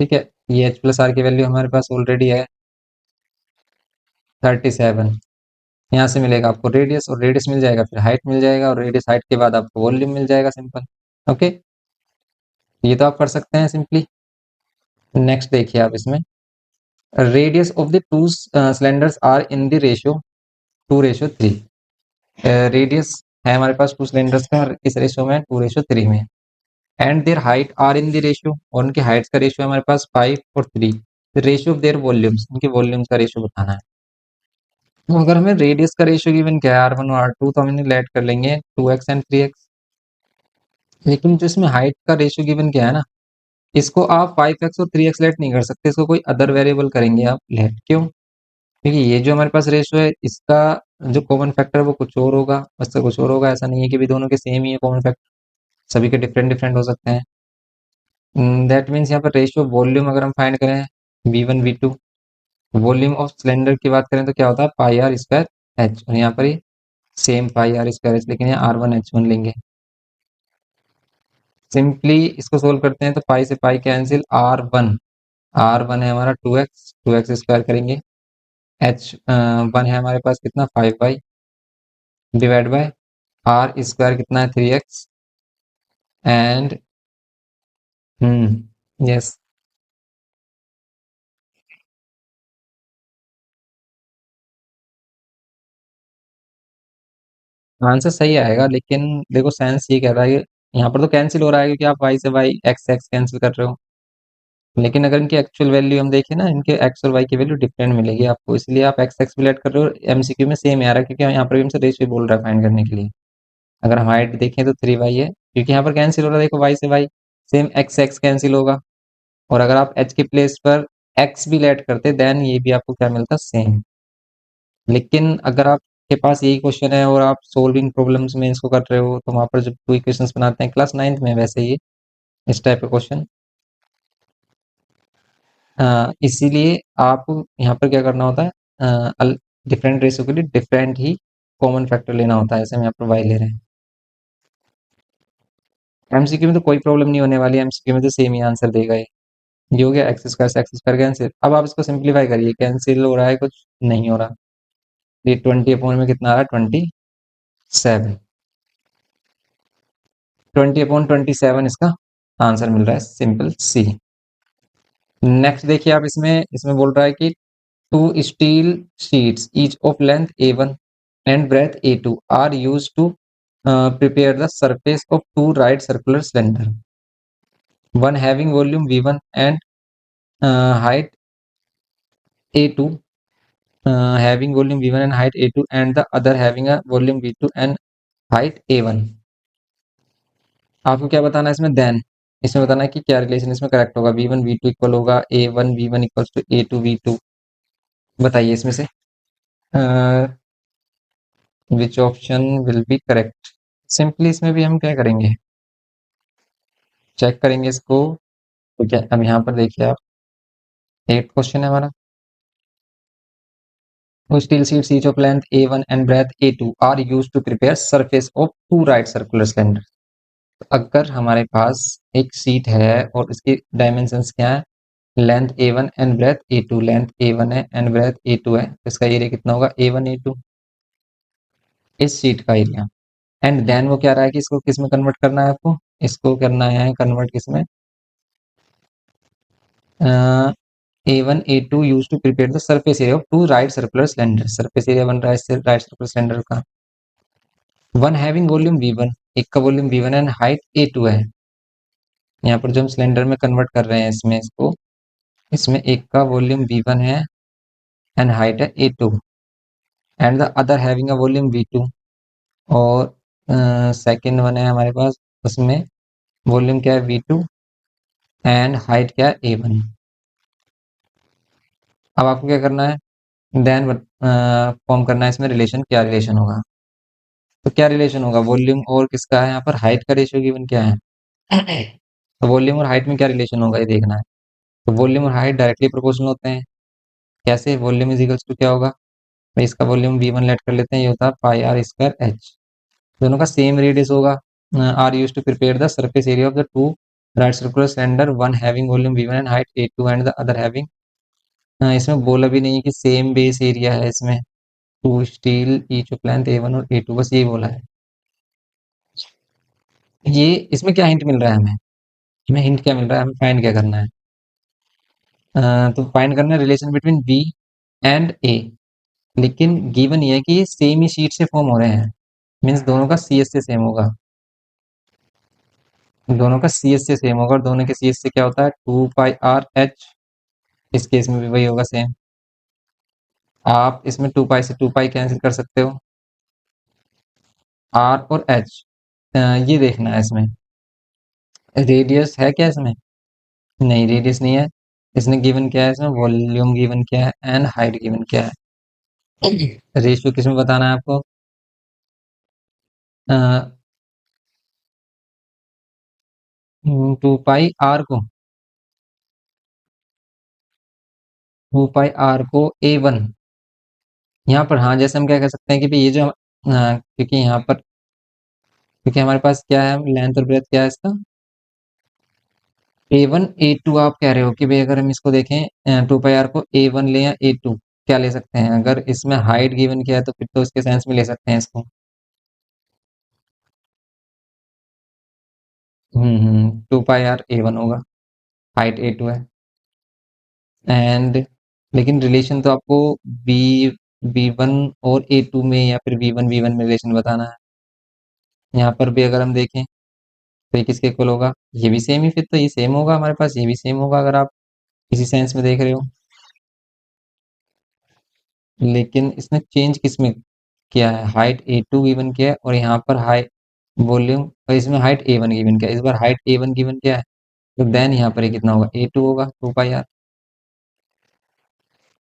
[SPEAKER 1] ठीक है। ये एच प्लस आर की वैल्यू हमारे पास ऑलरेडी है 37, यहाँ से मिलेगा आपको रेडियस, और रेडियस मिल जाएगा फिर हाइट मिल जाएगा, और रेडियस हाइट के बाद आपको वॉल्यूम मिल जाएगा, सिंपल, ओके। ये तो आप कर सकते हैं सिंपली। नेक्स्ट देखिए आप इसमें, radius of the two cylinders are in the ratio 2:3, radius है हमारे पास टू सिलेंडर्स का किस रेशियो में 2:3 में, and their height are in the ratio, और उनके हाइट्स का रेशियो है हमारे पास 5 और 3, रेशियो ऑफ देयर वॉल्यूम्स, उनके वॉल्यूम्स का रेशियो बताना है। तो अगर हमें रेडियस का रेशियो गिवन क्या है R1 और R2, तो हम इन्हें लेट कर लेंगे 2x एंड 3x। लेकिन जो इसमें हाइट का रेशियो गिवन क्या है ना, इसको आप 5x और 3x लेट नहीं कर सकते, इसको कोई अदर वेरिएबल करेंगे आप लेट। क्यों? क्योंकि ये जो हमारे पास रेशियो है, इसका जो कॉमन फैक्टर वो कुछ और होगा, उससे कुछ और होगा। ऐसा नहीं है कि भी दोनों के सेम ही है कॉमन फैक्टर, सभी के डिफरेंट डिफरेंट हो सकते हैं। दैट मीन्स यहाँ पर रेशियो वॉल्यूम अगर हम फाइंड करें V1 V2, volume of cylinder की बात करें तो क्या होता है पाई आर स्क्वायर एच, और यहाँ पर ही same pi r square h, लेकिन यहाँ R1 H1 लेंगे। सिंपली इसको सोल्व करते हैं तो पाई से पाई कैंसिल, आर वन है हमारा 2x स्क्वायर करेंगे, वन है हमारे पास कितना 5y divide by are square कितना है 3x एंड यस, आंसर सही आएगा। लेकिन देखो साइंस ये कह रहा है कि यहाँ पर तो कैंसिल हो रहा है क्योंकि आप y से y x x कैंसिल कर रहे हो। लेकिन अगर इनकी एक्चुअल वैल्यू हम देखें ना, इनके x और y की वैल्यू डिफरेंट मिलेगी आपको, इसलिए आप x x भी लेट कर रहे हो। एमसीक्यू में सेम आ रहा है क्योंकि यहाँ पर भी हमसे रेशियो बोल रहा है फाइंड करने के लिए। अगर हम हाइट देखें तो 3y है, क्योंकि यहाँ पर कैंसिल हो रहा है, देखो y से y same x x cancel होगा। और अगर आप h के प्लेस पर x भी लेट करते देन ये भी आपको क्या मिलता सेम। लेकिन अगर आपके पास यही क्वेश्चन है और आप सोल्विंग प्रॉब्लम्स में इसको कर रहे हो, तो वहां पर जब टू इक्वेशंस बनाते हैं क्लास 9th में, वैसे ही इस टाइप का क्वेश्चन, इसीलिए आप यहाँ पर क्या करना होता है, डिफरेंट रेशियो के लिए डिफरेंट ही कॉमन फैक्टर लेना होता है। जैसे हम यहाँ पर y ले रहे हैं। एमसीक्यू में तो कोई प्रॉब्लम नहीं होने वाली, एमसीक्यू में तो सेम ही आंसर देगा ये हो गया एक्स स्क्वायर कैंसिल। अब आप इसको सिंप्लीफाई करिए, कैंसिल हो रहा है कुछ नहीं हो रहा। ये 20 अपॉन में कितना आ रहा है 27, 20/27 इसका आंसर मिल रहा है, सिंपल सी। नेक्स्ट देखिए आप, इसमें इसमें बोल रहा है कि two steel sheets each of length A1 and breadth A2 are use to prepare the surface of two right circular cylinder, one having volume V1 and height A2, having volume V1 and height A2 and the other having a volume V2 and height A1। आपको क्या बताना है इसमें then, इसमें बताना है कि क्या रिलेशन इसमें करेक्ट होगा। V1 V2 इक्वल होगा A1 V1 equals to A2 V2। बताइए इसमें से which option will be correct. Simply इसमें भी हम क्या करेंगे, चेक करेंगे इसको। तो क्या अब यहाँ पर देखिए आप, 8 क्वेश्चन है हमारा। Steel sheets each of length A1 and breadth A2 are used to prepare surface of two right circular cylinders। अगर हमारे पास एक सीट है और इसकी डायमेंशंस क्या है, length A1 and breadth A2, length A1 है एंड ब्रेथ A2 है, तो इसका एरिया कितना होगा A1 A2, इस सीट का एरिया। एंड देन वो क्या रहा है कि इसको किस में कन्वर्ट करना है आपको, इसको करना है कन्वर्ट किस में, A1 A2 use to prepare the surface area of two right circular cylinder. Surface area बन रहा है राइट सर्कुलर सिलेंडर का। वन हैविंग वॉल्यूम V1, एक का volume V1 and height A2 है। यहाँ पर जो हम सिलेंडर में कन्वर्ट कर रहे हैं इसमें इसको, इसमें एक का वॉल्यूम V1 है एंड हाइट है A2 and the other having a volume V2, और सेकंड वन है हमारे पास, उसमें वॉल्यूम क्या है V2 एंड हाइट क्या है A1। अब आपको क्या करना है, देन फॉर्म करना है इसमें रिलेशन, क्या रिलेशन होगा। तो क्या रिलेशन होगा, वॉल्यूम और किसका है यहाँ पर हाइट का रेशियो गिवन क्या है। तो वॉल्यूम और हाइट में क्या रिलेशन होगा ये देखना है। तो वॉल्यूम और हाइट डायरेक्टली प्रोपोर्शनल होते हैं। कैसे, वॉल्यूम इज इक्वल्स टू क्या होगा भाई, इसका वॉल्यूम V1 लेट कर लेते हैं, ये होता है पाई आर स्क्वायर एच। दोनों का सेम रेडियस होगा। Are use to prepare the surface area of the two right circular cylinder, one having volume V1 and height A2 and the other having, इसमें बोला भी नहीं है कि सेम बेस एरिया है इसमें, two steel each of length A1 और A2, बस यही बोला है। ये इसमें क्या हिंट मिल रहा है हमें, हमें हिंट क्या मिल रहा है, हमें फाइंड क्या करना है। तो फाइंड करना है रिलेशन बिटवीन बी एंड ए। लेकिन गिवन ये है कि ये सेम ही शीट से फॉर्म हो रहे हैं, मीन्स दोनों का सी एस से सेम होगा, दोनों का सी एस से सेम होगा, और दोनों के सी एस से क्या होता है 2 पाई आर एच, इस केस में भी वही होगा सेम। आप इसमें 2 पाई से 2 पाई कैंसिल कर सकते हो। आर और एच, ये देखना है इसमें, रेडियस है क्या इसमें? नहीं, रेडियस नहीं है। इसने गिवन क्या है, इसमें वॉल्यूम गिवन क्या है एंड हाइट गिवन क्या है। रेशियो किसमें बताना है आपको? 2 पाई आर को, 2 पाई आर को A1, यहाँ पर हाँ जैसे हम क्या कह सकते हैं कि भाई ये जो क्योंकि यहाँ पर, क्योंकि हमारे पास क्या है, लेंथ और ब्रेथ क्या है इसका, A1 A2। आप कह रहे हो कि भाई अगर हम इसको देखें 2 पाई आर को A1 ले या A2, क्या ले सकते हैं? अगर इसमें हाइट गिवन किया है तो फिर तो इसके सेंस में ले सकते हैं इसको। 2 पाई आर A1 होगा, हाइट A2 है। एंड लेकिन रिलेशन तो आपको बी B1 और A2 में या फिर B1 में रिलेशन बताना है। यहाँ पर भी अगर हम देखें तो ये किसके इक्वल होगा? ये भी सेम ही, फिर तो ये सेम होगा हमारे पास, ये भी सेम होगा अगर आप किसी सेंस में देख रहे हो। लेकिन इसने चेंज किस में किया है? हाइट A2 गिवन किया है और यहाँ पर हाइट वॉल्यूम, और इसमें हाइट A1 गिवन किया है। इस बार हाइट A1 गिवन किया है, तो देन यहाँ पर ये कितना होगा? A2 होगा, 2 पाई आर।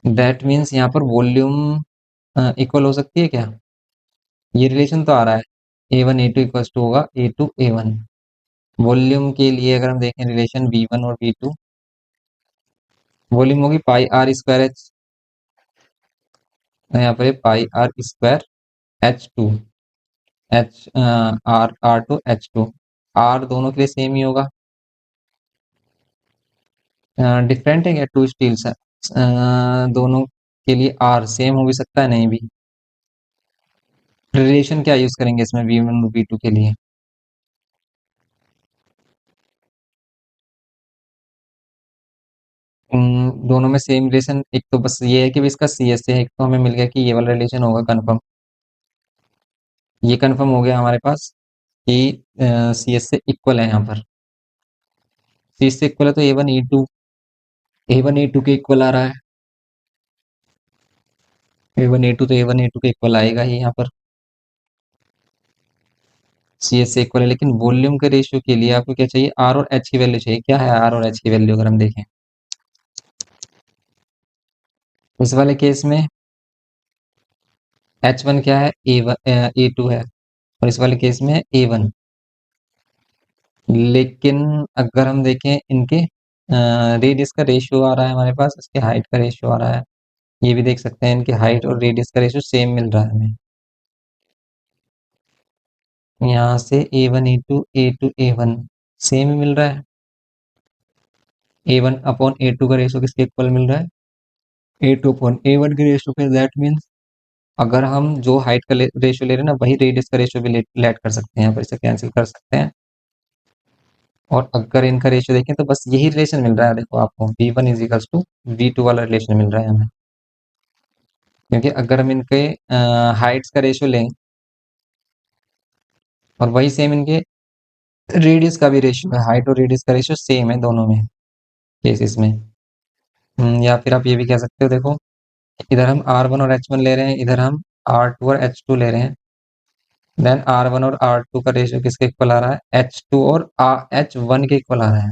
[SPEAKER 1] दैट मीन्स यहाँ पर वॉल्यूम इक्वल हो सकती है क्या? ये रिलेशन तो आ रहा है, A1 A2 इक्वल्स टू होगा A2 A1। वॉल्यूम के लिए अगर हम देखें रिलेशन V1 और V2, वॉल्यूम होगी पाई R स्क्वायर H, यहाँ पर पाई R square H2, R2 H2, R दोनों के लिए सेम ही होगा। डिफरेंट है क्या? टू स्टील्स है, दोनों के लिए R सेम हो भी सकता है, नहीं भी। रिलेशन क्या यूज करेंगे इसमें V1 और V2 के लिए? दोनों में सेम रिलेशन, एक तो बस ये है कि भी इसका CS से है, एक तो हमें मिल गया कि ये वाला रिलेशन होगा कंफर्म। ये कंफर्म हो गया हमारे पास कि CS से इक्वल है। यहाँ पर CS से इक्वल है तो A1 A2 के इक्वल आ रहा है। A1 A2 तो A1 A2 के इक्वल आएगा ही यहाँ पर, CS से इक्वल है। लेकिन वॉल्यूम के रेशियो के लिए आपको क्या चाहिए? R और H की वैल्यू चाहिए। क्या है R और H की वैल्यू अगर हम देखें इस वाले केस में? H1 क्या है? A2 है, और इस वाले केस में है A1। लेकिन अगर हम देखें इनके रेडियस का रेशियो आ रहा है हमारे पास, इसके हाइट का रेशियो आ रहा है, ये भी देख सकते हैं, इनकी हाइट और रेडियस का रेशियो सेम मिल रहा है हमें। यहाँ से A1 A2 सेम ही मिल रहा है। A1/A2 का रेशियो किसके इक्वल मिल रहा है? A2/A1 के रेशियो पे। दैट मीन्स अगर हम जो हाइट का रेशियो ले रहे हैं ना, वही रेडियस का रेशियो भी लेट कर सकते हैं, यहाँ पर इसे कैंसिल कर सकते हैं। और अगर इनका रेशियो देखें तो बस यही रिलेशन मिल रहा है, देखो आपको V1 = V2 वाला रिलेशन मिल रहा है हमें। क्योंकि अगर हम इनके हाइट्स का रेशियो लें और वही सेम इनके रेडियस का भी रेशियो है, हाइट और रेडियस का रेशियो सेम है दोनों में केसेस में। या फिर आप ये भी कह सकते हो, देखो इधर हम R1 और H1 ले रहे हैं, इधर हम R2 और H2 ले रहे हैं। देन R1 और R2 का रेशियो किसके इक्वल आ रहा है? H2 और H1 के इक्वल आ रहा है।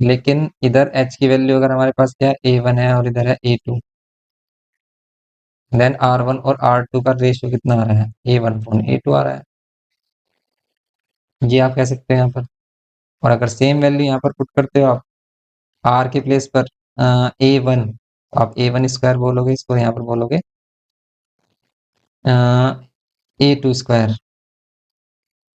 [SPEAKER 1] लेकिन इधर H की वैल्यू अगर हमारे पास क्या है? A1 है, और इधर है A2। देन R1 और R2 का रेशियो कितना आ रहा है? A1/A2 आ रहा है। ये आप कह सकते हैं यहाँ पर। और अगर सेम वैल्यू यहाँ पर पुट करते हो आप R के प्लेस पर A1, तो आप A1 स्क्वायर बोलोगे, इसको यहाँ पर बोलोगे A2 स्क्वायर।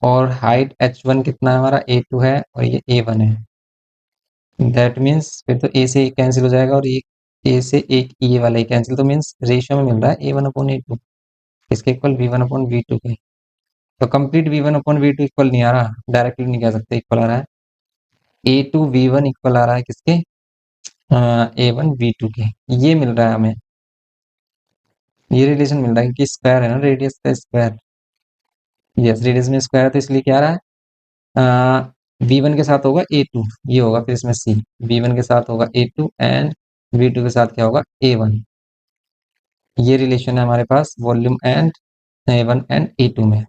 [SPEAKER 1] और हाइट H1 कितना है हमारा? A2 है, और ये A1 है। दैट मीन्स फिर तो A से कैंसिल हो जाएगा, और एक A से एक ये वाला ही कैंसिल, तो मीन्स रेशियो में मिल रहा है A1/A2, इसके इक्वल V1/V2 के। तो कंप्लीट V1/V2 इक्वल नहीं आ रहा, डायरेक्टली नहीं कह सकते इक्वल आ रहा है। A2V1 इक्वल आ रहा है किसके? A1V2 के। ये मिल रहा है हमें, ये रिलेशन मिल रहा है कि स्क्वायर है ना, रेडियस का स्क्वायर। यस, रेडियस में स्क्वायर है, तो इसलिए क्या आ रहा है? V1 के साथ होगा A2, ये होगा फिर इसमें C। V1 के साथ होगा A2 एंड V2 के साथ क्या होगा, A1। ये रिलेशन है हमारे पास volume and A1 and A2 में।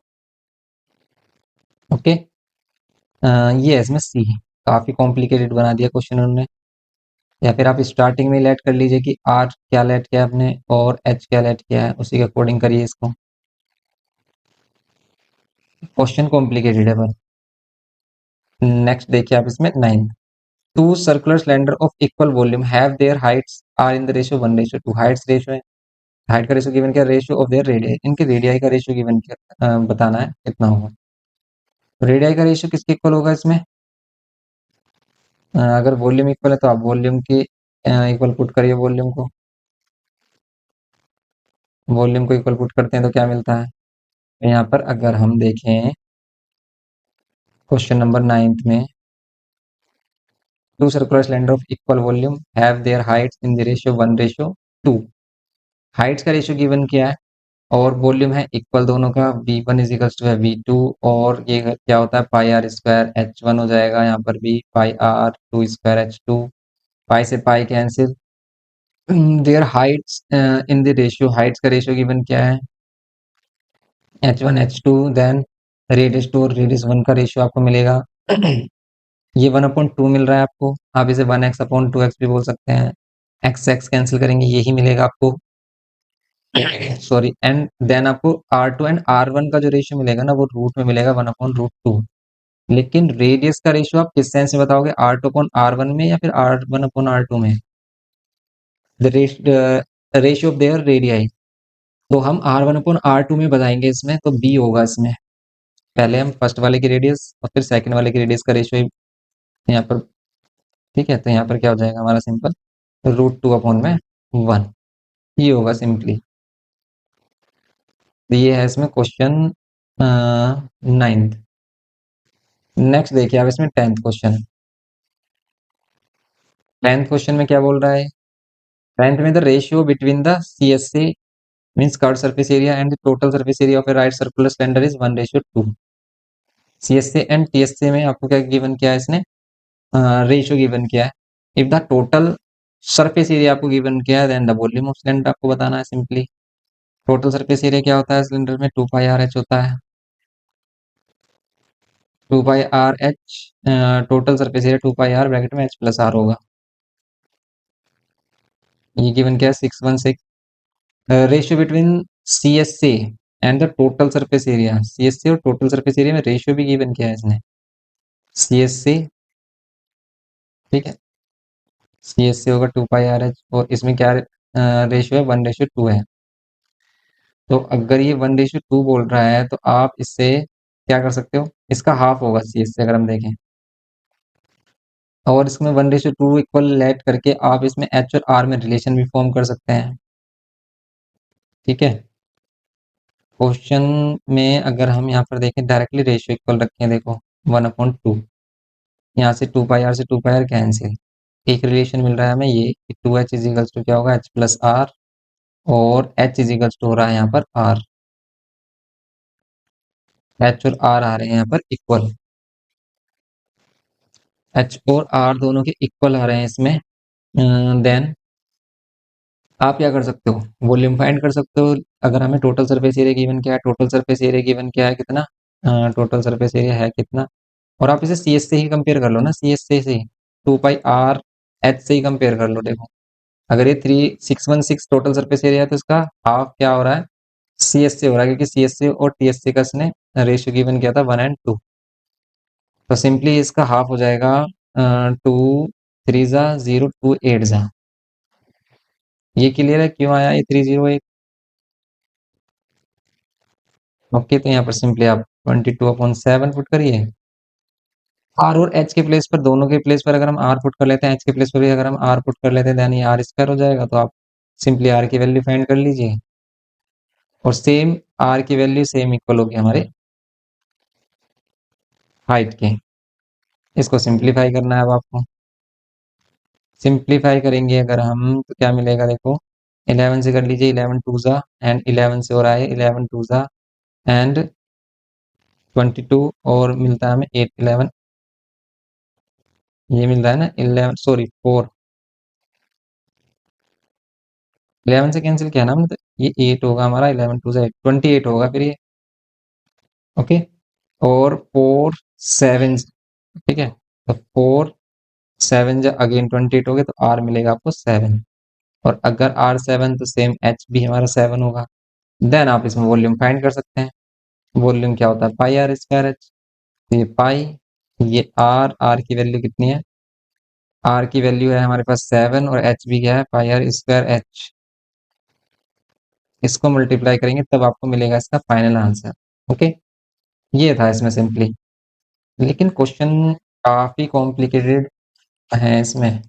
[SPEAKER 1] ओके, ये है इसमें सी। काफी कॉम्प्लिकेटेड बना दिया क्वेश्चन उन्होंने। या फिर आप स्टार्टिंग में लेट कर लीजिए कि आर क्या लेट किया आपने और एच क्या लेट किया है, उसी के अकॉर्डिंग करिए इसको। क्वेश्चन कॉम्प्लिकेटेड है पर। नेक्स्ट देखिए आप इसमें 9। Two circular cylinder of equal volume have their heights are in the ratio 1:2। Heights ratio है, हाइट का रेशियो गिवन किया, रेशियो ऑफ देयर रेडियाई, इनके रेडियाई का रेशियो गिवन किया, बताना है कितना होगा। रेडियाई का रेशियो किसके इक्वल होगा इसमें, अगर वॉल्यूम इक्वल है तो आप वॉल्यूम की इक्वल पुट करिए। वॉल्यूम को इक्वल पुट करते हैं तो क्या मिलता है। तो यहाँ पर अगर हम देखें क्वेश्चन नंबर 9 में, two circular cylinder of equal volume have their heights in the ratio 1:2। Heights का रेशियो गिवन किया है और वॉल्यूम है इक्वल दोनों का, V1 इजिकल्स टू है V2, और ये क्या होता है पाई आर स्क्वायर H1 हो जाएगा यहाँ पर भी पाई आर 2 स्क्वायर H2। पाई से pi cancel. There heights in the ratio, Heights का रेशियो गिवन क्या है H1 H2, देन रेडियस 2 और रेडियस 1 का रेशियो आपको मिलेगा ये 1/2 मिल रहा है आपको, आप इसे 1x/2x भी बोल सकते हैं। एक्स एक्स कैंसिल करेंगे यही मिलेगा आपको सॉरी। एंड देन आपको R2 एंड R1 का जो रेशियो मिलेगा ना वो रूट में मिलेगा 1/2। लेकिन रेडियस का रेशियो आप किस सेंस में बताओगे, R2/R1 में या फिर R1/R2 में। The ratio of their radii, तो हम R1/R2 में बताएंगे इसमें, तो B होगा इसमें। पहले हम फर्स्ट वाले की रेडियस और फिर सेकंड वाले की रेडियस का रेशियो यहाँ पर, ठीक है। तो यहाँ पर क्या हो जाएगा हमारा सिंपल, √2/1 ये होगा सिंपली। तो ये है इसमें क्वेश्चन 9th। नेक्स्ट देखिए आप इसमें 10th क्वेश्चन। 10th क्वेश्चन में क्या बोल रहा है, 10th में the ratio between the CSA means curve surface area and the total surface area of a right circular cylinder is 1:2। CSA and TSA में आपको क्या गिवन किया है इसने, रेशियो गिवन किया है। If the total surface area आपको given किया है then the volume of cylinder आपको बताना है सिंपली। टोटल सरफेस एरिया क्या होता है सिलेंडर में, 2πRH होता है। 2πRH, total surface area 2πR bracket में H+R होगा। ये गिवन क्या है 616। Ratio between CSA and the total surface area, CSA और टोटल सरफेस एरिया में रेशियो भी गिवन किया है इसने। CSA, ठीक है, CSA होगा 2πRH और इसमें क्या रेशियो है 1:2 है। तो अगर ये 1:2 बोल रहा है तो आप इससे क्या कर सकते हो, इसका हाफ होगा CSA अगर हम देखें, और इसमें 1:2 इक्वल लेट करके आप इसमें H और R में रिलेशन भी फॉर्म कर सकते हैं, ठीक है। क्वेश्चन में अगर हम यहाँ पर देखें डायरेक्टली रेशियो इक्वल रखें, देखो 1/2, यहाँ से 2πR से 2πR कैंसिल, एक रिलेशन मिल रहा है हमें ये कि 2H इजिकल्स टू क्या होगा H+R, और H इजिकल्स टू हो रहा है यहाँ पर R। H और R आ रहे हैं यहाँ पर इक्वल, H और R दोनों के इक्वल आ रहे हैं इसमें। देन आप क्या कर सकते हो, वॉल्यूम फाइंड कर सकते हो। अगर हमें टोटल सरफेस एरिया गिवन क्या है, टोटल सरफेस एरिया गिवन क्या है कितना, टोटल सरफेस एरिया है कितना, और आप इसे CS से ही कंपेयर कर लो ना, CS से ही 2πRH से ही कंपेयर कर लो। देखो अगर ये 3616 टोटल सरफेस एरिया है तो इसका हाफ क्या हो रहा है, CS से हो रहा है, क्योंकि CSA और TSA का इसने रेशियो गिवन किया था 1:2। तो सिंपली इसका हाफ हो जाएगा 2 3 0 2 8। ये क्लियर है क्यों आया ये 308। ओके, तो यहाँ पर सिंपली आप 22/7 पुट करिए। आर और एच के प्लेस पर, दोनों के प्लेस पर अगर हम आर पुट कर लेते हैं, एच के प्लेस पर भी अगर हम आर पुट कर लेते हैं, यानी आर स्क्वायर हो जाएगा। तो आप सिंपली आर की वैल्यू फाइंड कर लीजिए, और सेम आर की वैल्यू सेम इक्वल होगी हमारे हाइट के। इसको सिंप्लीफाई करना है अब आपको। सिंप्लीफाई करेंगे अगर हम तो क्या मिलेगा, देखो 11 से कर लीजिए, 11 2 जा एंड 11 से हो रहा है 11 2 जा एंड 22, और मिलता है हमें 8 11, ये मिल रहा है ना 11 सॉरी 4 11 से कैंसिल किया ना हमने, तो ये 8 होगा हमारा, 11 टू से 28 होगा फिर ये। ओके, और 4 7, ठीक है, तो 4 7 जब अगेन 28 हो गए तो आर मिलेगा आपको 7, और अगर आर 7 तो सेम एच भी हमारा 7 होगा। देन आप इसमें वॉल्यूम फाइंड कर सकते हैं। वॉल्यूम क्या होता है, पाई आर स्क्वायर एच। तो ये पाई, ये आर, आर की वैल्यू कितनी है, आर की वैल्यू है हमारे पास 7, और एच भी क्या है, पाई आर स्क्वायर एच। इसको मल्टीप्लाई करेंगे तब आपको मिलेगा इसका फाइनल आंसर। ओके, ये था इसमें सिंपली, लेकिन क्वेश्चन काफी कॉम्प्लिकेटेड है इसमें,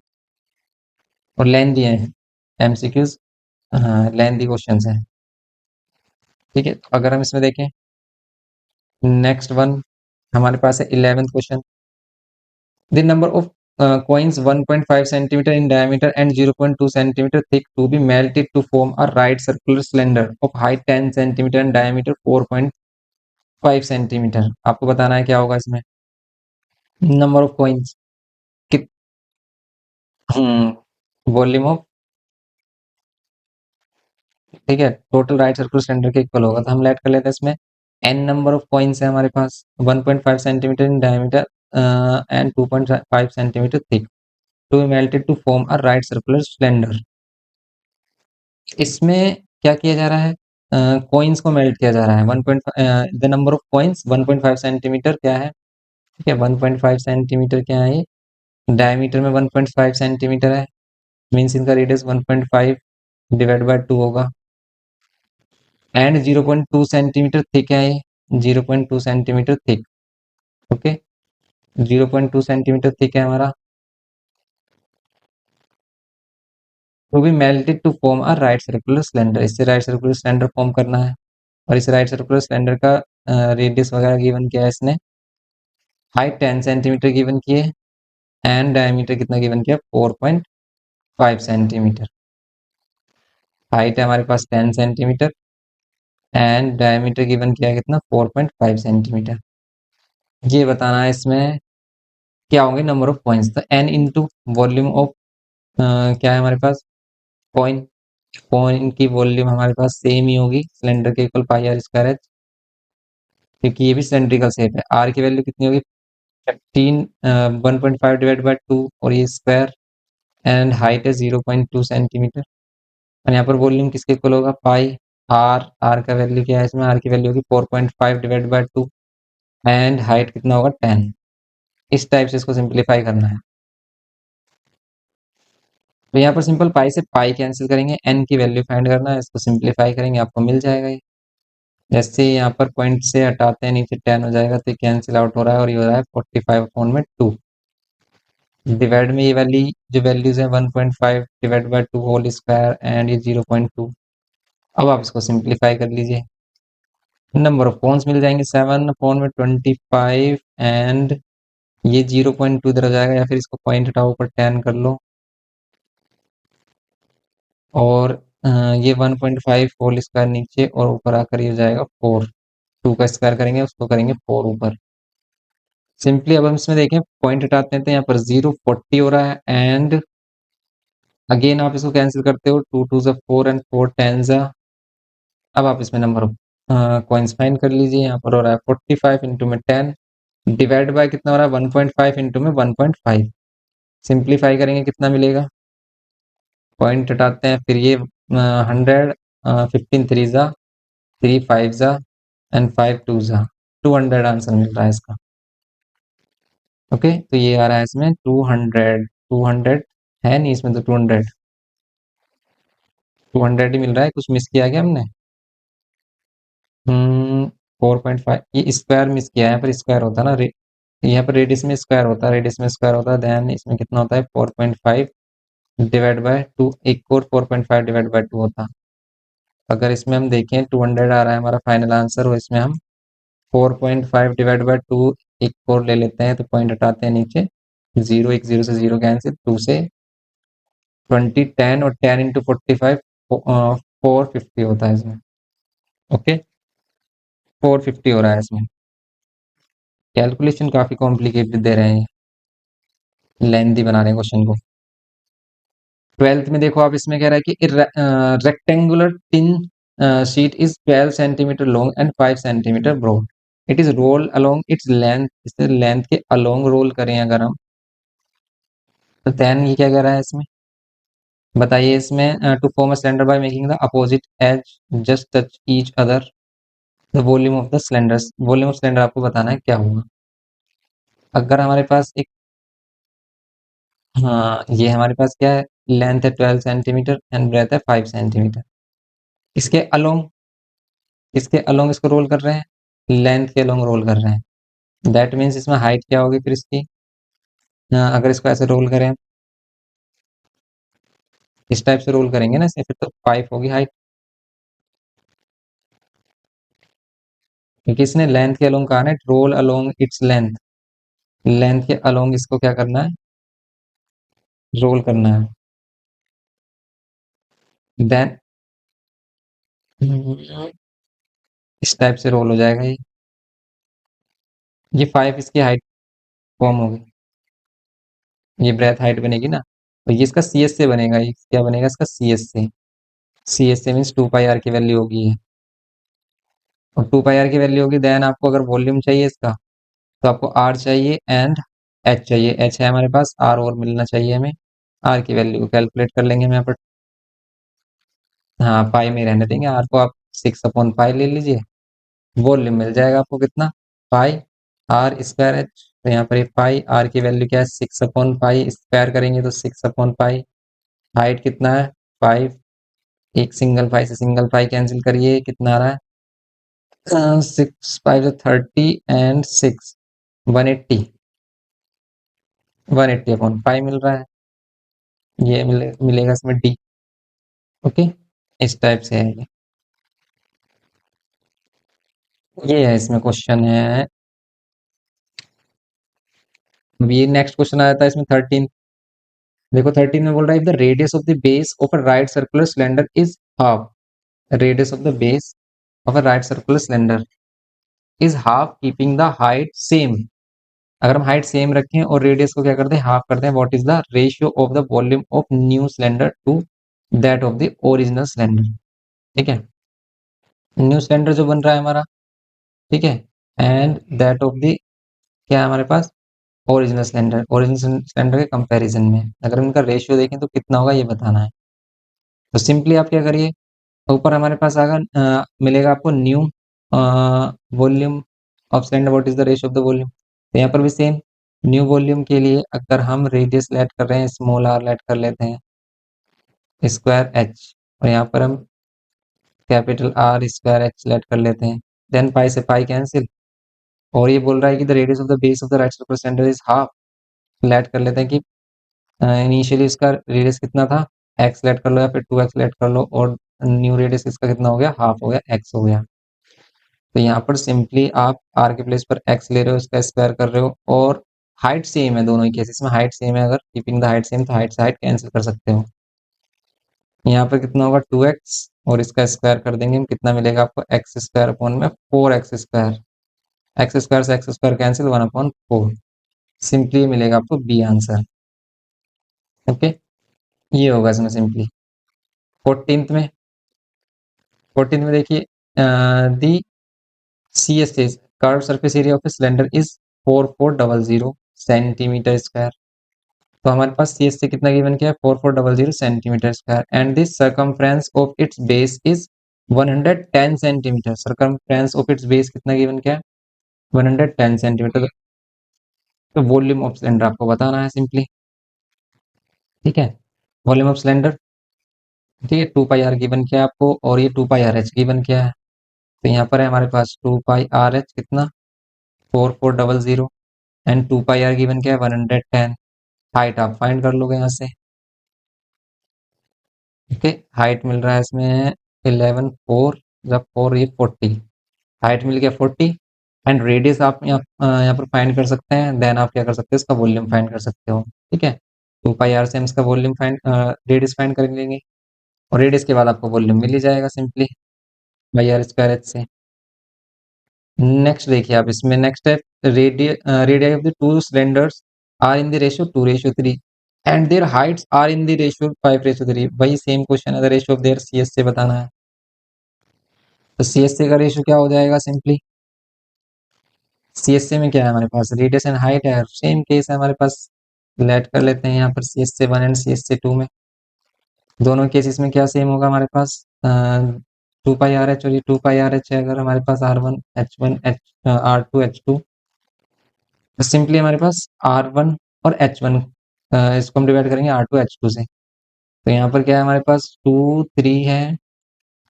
[SPEAKER 1] और लेंथी है, एमसीक्यूज, हाँ लेंथी क्वेश्चंस हैं। ठीक है, तो अगर हम इसमें देखें नेक्स्ट वन, हमारे पास है 11th question. The number of coins 1.5 centimeter in diameter and 0.2 centimeter thick to be melted to form a right circular cylinder of height 10 centimeter and diameter 4.5 centimeter। आपको बताना है क्या होगा इसमें, नंबर ऑफ कॉइन्स, कित volume of, ठीक है, total right circular cylinder के इक्वल होगा। तो हम लेट कर लेते हैं इसमें n नंबर ऑफ कॉइन्स है हमारे पास, 1.5 centimetre in diameter and 2.5 centimetre thick, to be melted to form a right circular cylinder. इसमें क्या किया जा रहा है, कॉइन्स को मेल्ट किया जा रहा है। 1. The number of coins 1.5 centimetre क्या है, ठीक है, 1.5 सेंटीमीटर क्या है, ये डायमीटर में 1.5 सेंटीमीटर है, मीन्स इनका रेडियस 1.5 डिवाइड बाय 2 होगा, एंड 0.2 सेंटीमीटर थिक है, ये 0.2 centimetre thick. Okay, 0.2 centimetre thick है हमारा, to be melted to form a right circular cylinder. इससे राइट सर्कुलर सिलेंडर फॉर्म करना है, और इस राइट सर्कुलर सिलेंडर का रेडियस वगैरह गिवन किया है इसने, हाइट 10 सेंटीमीटर गिवन की है, एंड डायमीटर कितना गिवन किया, 4.5 सेंटीमीटर। हाइट है हमारे पास 10 सेंटीमीटर, एंड डायमीटर गिवन किया है कितना, 4.5 सेंटीमीटर। ये बताना है इसमें क्या होंगे नंबर ऑफ पॉइंट्स, तो एन इंटू वॉल्यूम ऑफ क्या है हमारे पास, कॉइन, कॉइन की वॉल्यूम हमारे पास सेम ही होगी, सिलेंडर के equal pi r square h, क्योंकि ये भी सिलेंड्रिकल शेप है। आर की वैल्यू कितनी होगी, 15 1.5 डिवाइड बाय 2, और ये स्क्वायर, एंड हाइट है 0.2 सेंटीमीटर, और यहाँ पर वॉल्यूम किसके इक्वल होगा, पाई आर, आर का वैल्यू क्या है इसमें, आर की वैल्यू होगी 4.5 डिवाइड बाय 2, एंड हाइट कितना होगा 10। इस टाइप से इसको सिंप्लीफाई करना है। तो यहाँ पर सिंपल पाई से पाई कैंसिल करेंगे, एन की वैल्यू फाइंड करना है, इसको सिंप्लीफाई करेंगे आपको मिल जाएगा ये। जैसे यहाँ पर पॉइंट से हटाते हैं नीचे 10 हो जाएगा, तो कैंसिल आउट हो रहा है, और ये हो रहा है 45 अपॉन में 2, डिवाइड में ये वाली जो वैल्यूज है 1.5 divide by 2 whole square, and ये 0.2। अब आप इसको सिंप्लीफाई कर लीजिए, नंबर ऑफ कॉन्स मिल जाएंगे 7 अपॉन में 25, एंड ये 0.2 इधर आ जाएगा, या फिर इसको पॉइंट हटाओ ऊपर 10 कर लो, और ये 1.5 होल स्क्वायर नीचे, और ऊपर आकर ये हो जाएगा 4, 2 का स्क्वायर करेंगे उसको करेंगे 4 ऊपर। सिंपली अब हम इसमें देखें पॉइंट हटाते हैं तो यहाँ पर 0.40 हो रहा है, एंड अगेन आप इसको कैंसिल करते हो, 2 2 4 एंड 4 10 जा। अब आप इसमें नंबर ऑफ कॉइन्स फाइंड कर लीजिए, यहाँ पर हो रहा है 45 इंटू में 10, डिवाइड बाय कितना हो रहा है 1.5 इंटू में 1.5, सिंप्लीफाई करेंगे कितना मिलेगा, पॉइंट हटाते हैं, फिर ये 100, 15 3 जा, 3 5 जा, एंड 5 2 जा, 200 आंसर मिल रहा है इसका। ओके, तो ये आ रहा है इसमें 200, 200 है नहीं इसमें, तो 200, 200 ही मिल रहा है, कुछ मिस किया क्या हमने, 4.5, ये स्क्वायर मिस किया है, यहाँ पर स्क्वायर होता है ना, यहाँ पर रेडियस में स्क्वायर होता है, रेडियस में स्क्वायर होता है, देन इसमें कितना होता है 4.5 डिवाइड बाय 2, एक और 4.5 डिवाइड बाय 2 होता। अगर इसमें हम देखें 200 आ रहा है हमारा फाइनल आंसर, और इसमें हम 4.5 डिवाइड बाय 2 एक और ले लेते हैं, तो पॉइंट हटाते हैं नीचे, 0 एक 0 से 0 कैंसिल, 2 से 20 10, और 10 इंटू 45 450 होता है इसमें। ओके, 450 हो रहा है इसमें। कैलकुलेशन काफी कॉम्प्लिकेटेड दे रहे हैं, लेंथी बना रहे हैं क्वेश्चन को। 12th में देखो आप, इसमें कह रहा है कि rectangular tin sheet is 12 centimetre long and 5 centimetre broad. It is roll along its length, इसे लेंथ के अलोंग रोल करें अगर हम, तो देन ये क्या कह रहा है इसमें, बताइए इसमें, to form a cylinder by making the opposite edge just touch each other, the volume of the cylinder. Volume of cylinder आपको बताना है क्या होगा। अगर हमारे पास एक, हाँ ये हमारे पास क्या है, लेंथ है 12 सेंटीमीटर एंड ब्रेथ है 5 सेंटीमीटर। इसके अलोंग, इसके अलोंग इसको रोल कर रहे हैं, लेंथ के अलोंग रोल कर रहे हैं। दैट मीन्स इसमें हाइट क्या होगी फिर इसकी, अगर इसको ऐसे रोल करें, इस टाइप से रोल करेंगे ना इसे, फिर तो 5 होगी हाइट, क्योंकि इसने लेंथ के अलोंग कहा ना, roll along its length, length के अलोंग इसको क्या करना है, रोल करना है। देन इस टाइप से रोल हो जाएगा ये 5 इसकी हाइट फॉर्म होगी, ये ब्रेथ हाइट बनेगी ना, तो ये इसका सी एस से बनेगा, ये क्या बनेगा इसका सी एस से। सी एस से मीन्स 2 पाई आर की वैल्यू होगी ये, और 2 पाई आर की वैल्यू होगी। देन आपको अगर वॉल्यूम चाहिए इसका, तो आपको आर चाहिए एंड एच चाहिए, एच है हमारे पास, आर और मिलना चाहिए हमें। आर की वैल्यू को कैलकुलेट कर लेंगे हम यहाँ पर, हाँ पाई में रहने देंगे, आर को आप 6/पाई ले लीजिए। वॉल्यूम मिल जाएगा आपको कितना, पाई आर स्क्वायर एच, तो यहाँ पर ये पाई आर की वैल्यू क्या है, 6/पाई, स्क्वायर करेंगे तो 6/पाई। हाइट कितना है 5, एक सिंगल पाई से सिंगल पाई कैंसिल करिए, कितना आ रहा है, 6 5 30 एंड 6 180, 180/पाई मिल रहा है, ये मिलेगा इसमें डी। ओके, इस टाइप से है ये है इसमें क्वेश्चन है। अब ये नेक्स्ट क्वेश्चन आया था इसमें 13, देखो 13 में बोल रहा है, if the radius of the base of a right circular cylinder is half, radius of the base of a right circular cylinder is half keeping the height same. अगर हम हाइट सेम रखें और रेडियस को क्या करते हैं, half करते हैं, what is the ratio of the volume of new cylinder to that of the original cylinder. ठीक है, न्यू सिलेंडर जो बन रहा है हमारा, ठीक है, एंड दैट ऑफ द, क्या है हमारे पास, ओरिजिनल सिलेंडर, ओरिजिनल सिलेंडर के कंपैरिजन में अगर उनका रेशियो देखें तो कितना होगा ये बताना है। तो सिंपली आप क्या करिए, ऊपर हमारे पास आगा मिलेगा आपको new volume of cylinder, what is the ratio of the volume, तो यहाँ पर भी सेम, न्यू वॉल्यूम के लिए अगर हम रेडियस लेट कर रहे हैं, स्मॉल आर लेट कर लेते हैं स्क्वायर एच, और यहाँ पर हम capital r square h let कर लेते हैं, देन पाई से पाई कैंसिल, और ये बोल रहा है कि the radius of the base of the right circular cylinder is half, let कर लेते हैं कि इनिशियली इसका रेडियस कितना था, एक्स लेट कर लो या फिर 2x लेट कर लो, और न्यू रेडियस इसका कितना हो गया, हाफ हो गया, एक्स हो गया। तो यहाँ पर सिंपली आप आर के प्लेस पर एक्स ले रहे हो, इसका स्क्वायर कर रहे हो, और हाइट सेम है दोनों ही केसेस में, हाइट सेम है, अगर कीपिंग द हाइट सेम तो हाइट से हाइट कैंसिल कर सकते हो। यहाँ पर कितना होगा 2x, और इसका स्क्वायर कर देंगे हम, कितना मिलेगा आपको, एक्स स्क्वायर अपॉन में 4x स्क्वायर, एक्स स्क्वायर से एक्स स्क्वायर कैंसिल, 1/4, सिंपली मिलेगा आपको बी आंसर। ओके, ये होगा इसमें सिंपली। 14th में, 14th में देखिए, the C S is curved surface area of a cylinder is 4400 centimetre square, तो हमारे पास सी एस से कितना गिवन किया है, 4400 centimetre square, and this circumference of its base is 110 centimetre, circumference of its base कितना गिवन किया है, 110 सेंटीमीटर। तो वॉल्यूम ऑफ सिलेंडर आपको बताना है सिंपली, ठीक है, वॉल्यूम ऑफ सिलेंडर, ठीक है, 2 पाई आर गिवन किया है आपको, और ये 2 पाई आर एच गिवन किया है, तो यहाँ पर है हमारे पास 2 पाई आर एच कितना, 4400, एंड 2 पाई आर गिवन क्या है, 110। हाइट आप फाइंड कर लोगे यहाँ से, ओके, हाइट मिल रहा है इसमें 11 4, जब 4 ये 40, हाइट मिल गया 40, एंड रेडियस आप यहाँ पर फाइंड कर सकते हैं, देन आप क्या कर सकते हैं, इसका वॉल्यूम फाइंड कर सकते हो, ठीक है। 2 पाई आर से हम इसका वॉल्यूम फाइंड, रेडियस फाइंड कर लेंगे, और रेडियस के बाद आपको वॉल्यूम मिल ही जाएगा simply pi r square h से। नेक्स्ट देखिए आप, इसमें नेक्स्ट है radius of the two cylinders are in the ratio 2:3, and their heights are in the ratio 5:3। वही सेम क्वेश्चन है, the ratio of their CSA बताना है। तो सीएसए का रेशियो क्या हो जाएगा सिंपली, सीएसए में क्या है हमारे पास, रेडियस एंड हाइट है, सेम केस है हमारे पास। लेट कर लेते हैं यहाँ पर सीएसए 1 एंड सीएसए 2 में। दोनों केसेस में क्या सेम होगा हमारे पास, 2 पाई आर एच, और ये 2 पाई आर एच है। अगर हमारे पास R1 H1 R2 H2, तो सिंपली हमारे पास R1 और H1, इसको हम डिवाइड करेंगे R2 H2 से। तो यहाँ पर क्या है हमारे पास 2 3 है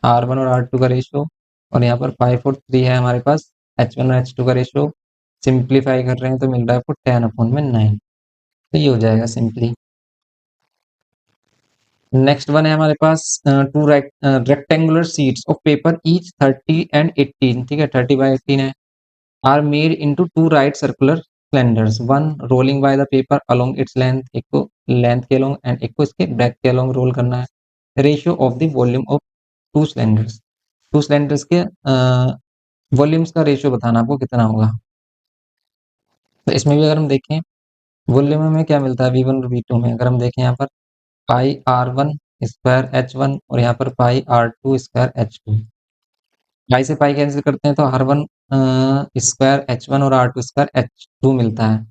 [SPEAKER 1] R1 और R2 का रेशियो, और यहाँ पर 5 और 3 है हमारे पास H1 और H2 का रेशियो। सिंप्लीफाई कर रहे हैं तो मिल रहा है आपको 10/9। तो ये हो जाएगा सिंपली। नेक्स्ट वन है हमारे पास, two rectangular sheets of paper each 30 and 18, ठीक है, 30/18 है, are made into two right circular cylinders, one rolling by the paper along its length, एक को लेंथ के अलोंग एंड एक को इसके ब्रेथ के अलोंग रोल करना है। Ratio of the volume of to cylinders के वॉल्यूम्स का रेशियो बताना आपको कितना होगा। तो इसमें भी अगर हम देखें वॉल्यूम में क्या मिलता है V1 और V2 में, अगर हम देखें यहाँ पर πr1² H1 और यहाँ पर πr2² H2। पाई से पाई कैंसिल करते हैं तो R1 स्क्वायर H1 और R2 स्क्वायर H2 मिलता है।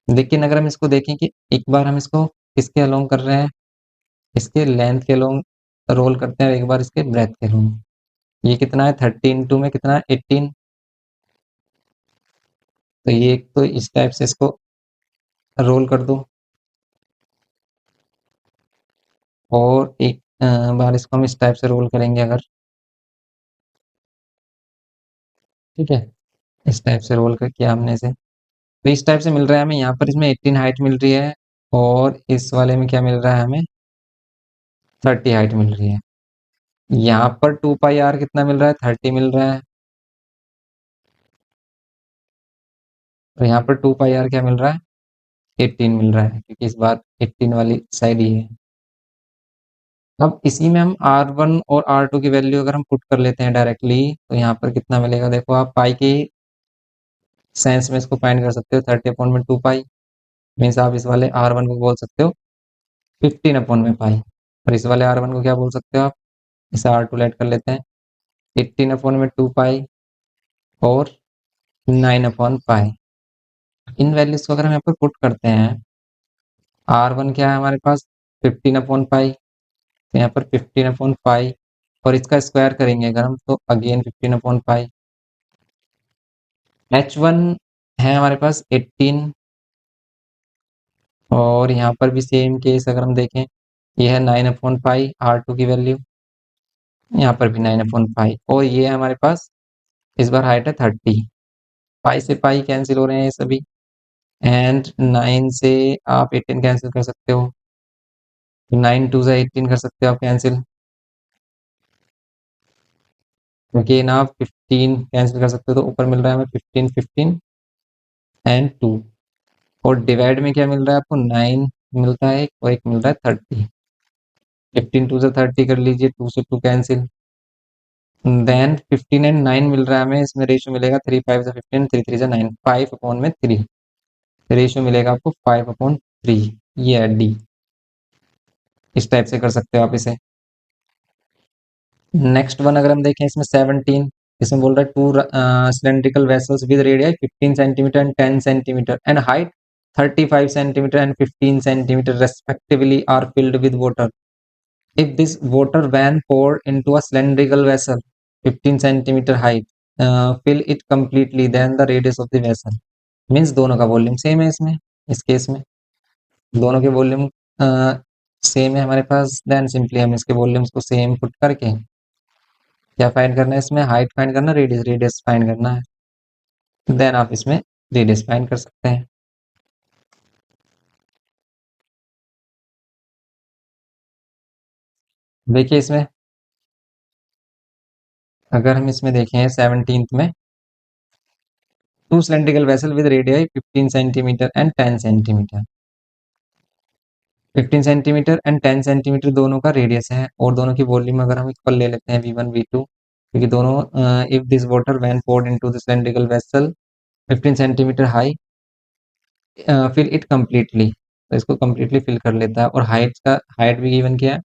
[SPEAKER 1] लेकिन अगर हम इसको देखें कि एक बार हम इसको किसके अलोंग कर रहे हैं, इसके लेंथ के अलोंग रोल करते हैं, और एक बार इसके ब्रेथ के अलोंग। ये कितना है 30 × में कितना है 18। तो ये एक तो इस टाइप से इसको रोल कर दो, और एक बार इसको हम इस टाइप से रोल करेंगे अगर, ठीक है, इस टाइप से रोल कर किया हमने इसे। तो इस टाइप से मिल रहा है हमें, यहाँ पर इसमें 18 हाइट मिल रही है, और इस वाले में क्या मिल रहा है हमें 30 हाइट मिल रही है। यहाँ पर 2 पाई आर कितना मिल रहा है 30 मिल रहा है, और यहाँ पर 2 पाई आर क्या मिल रहा है 18 मिल रहा है, क्योंकि इस बार 18 वाली साइड ही है। अब इसी में हम R1 और R2 की वैल्यू अगर हम पुट कर लेते हैं डायरेक्टली, तो यहाँ पर कितना मिलेगा, देखो आप पाई के सेंस में इसको फाइंड कर सकते हो, 30/2 पाई मीन्स आप इस वाले R1 को बोल सकते हो 15/पाई, और इस वाले R1 को क्या बोल सकते हो आप, इसे R2 लेट कर लेते हैं 18/2 पाई और 9/पाई। इन वैल्यूज को अगर हम यहाँ पर पुट करते हैं, R1 क्या है हमारे पास 15/पाई, तो यहाँ पर 15/पाई, और इसका स्क्वायर करेंगे अगर हम तो अगेन 15/पाई। H1 है हमारे पास 18, और यहाँ पर भी सेम केस अगर हम देखें, ये है 9/पाई R2 की वैल्यू, यहाँ पर भी 9/पाई, और ये है हमारे पास इस बार हाइट है 30। पाई से पाई कैंसिल हो रहे हैं ये सभी, एंड 9 से आप 18 कैंसिल कर सकते हो, 9 2 से 18 कर सकते हो आप कैंसिल, अगेन आप 15 कैंसिल कर सकते हो, तो ऊपर मिल रहा है हमें 15 15 एंड 2, और डिवाइड में क्या मिल रहा है आपको 9 मिलता है और एक मिल रहा है 30। 15 2 से 30 कर लीजिए, 2 से 2 कैंसिल, देन 15 एंड 9 मिल रहा है हमें, इसमें रेशियो मिलेगा 3 5 से 15, 3 3 से 9, 5/3 रेशियो मिलेगा आपको 5/3। ये है डी, इस टाइप से कर सकते हो आप इसे। नेक्स्ट वन अगर हम देखें इसमें 17, इसमें बोल रहा है two cylindrical vessels with radius 15 centimetre and 10 centimetre and height 35 centimetre and 15 centimetre respectively are filled with water. If this water when poured into a cylindrical vessel 15 centimetre height, fill it completely, then the radius of the vessel। Means दोनों का volume same है इसमें, इस case में दोनों के volume same है हमारे पास, देन सिंपली हम इसके वॉल्यूम्स को सेम पुट करके क्या फाइंड करना है, इसमें हाइट फाइंड करना, रेडियस रेडियस फाइंड करना है, देन आप इसमें रेडियस फाइंड कर सकते हैं। देखिए इसमें अगर हम इसमें देखें 17th में, to cylindrical vessel with radius 15 centimetre and 10 centimetre, 15 centimetre and 10 centimetre दोनों का रेडियस है, और दोनों की वॉल्यूम अगर हम इक्वल ले लेते हैं V1 V2, क्योंकि दोनों if this water when poured into the cylindrical vessel 15 centimetre high, fill it completely, तो इसको कंप्लीटली फिल कर लेता है। और हाइट भी गिवन किया है,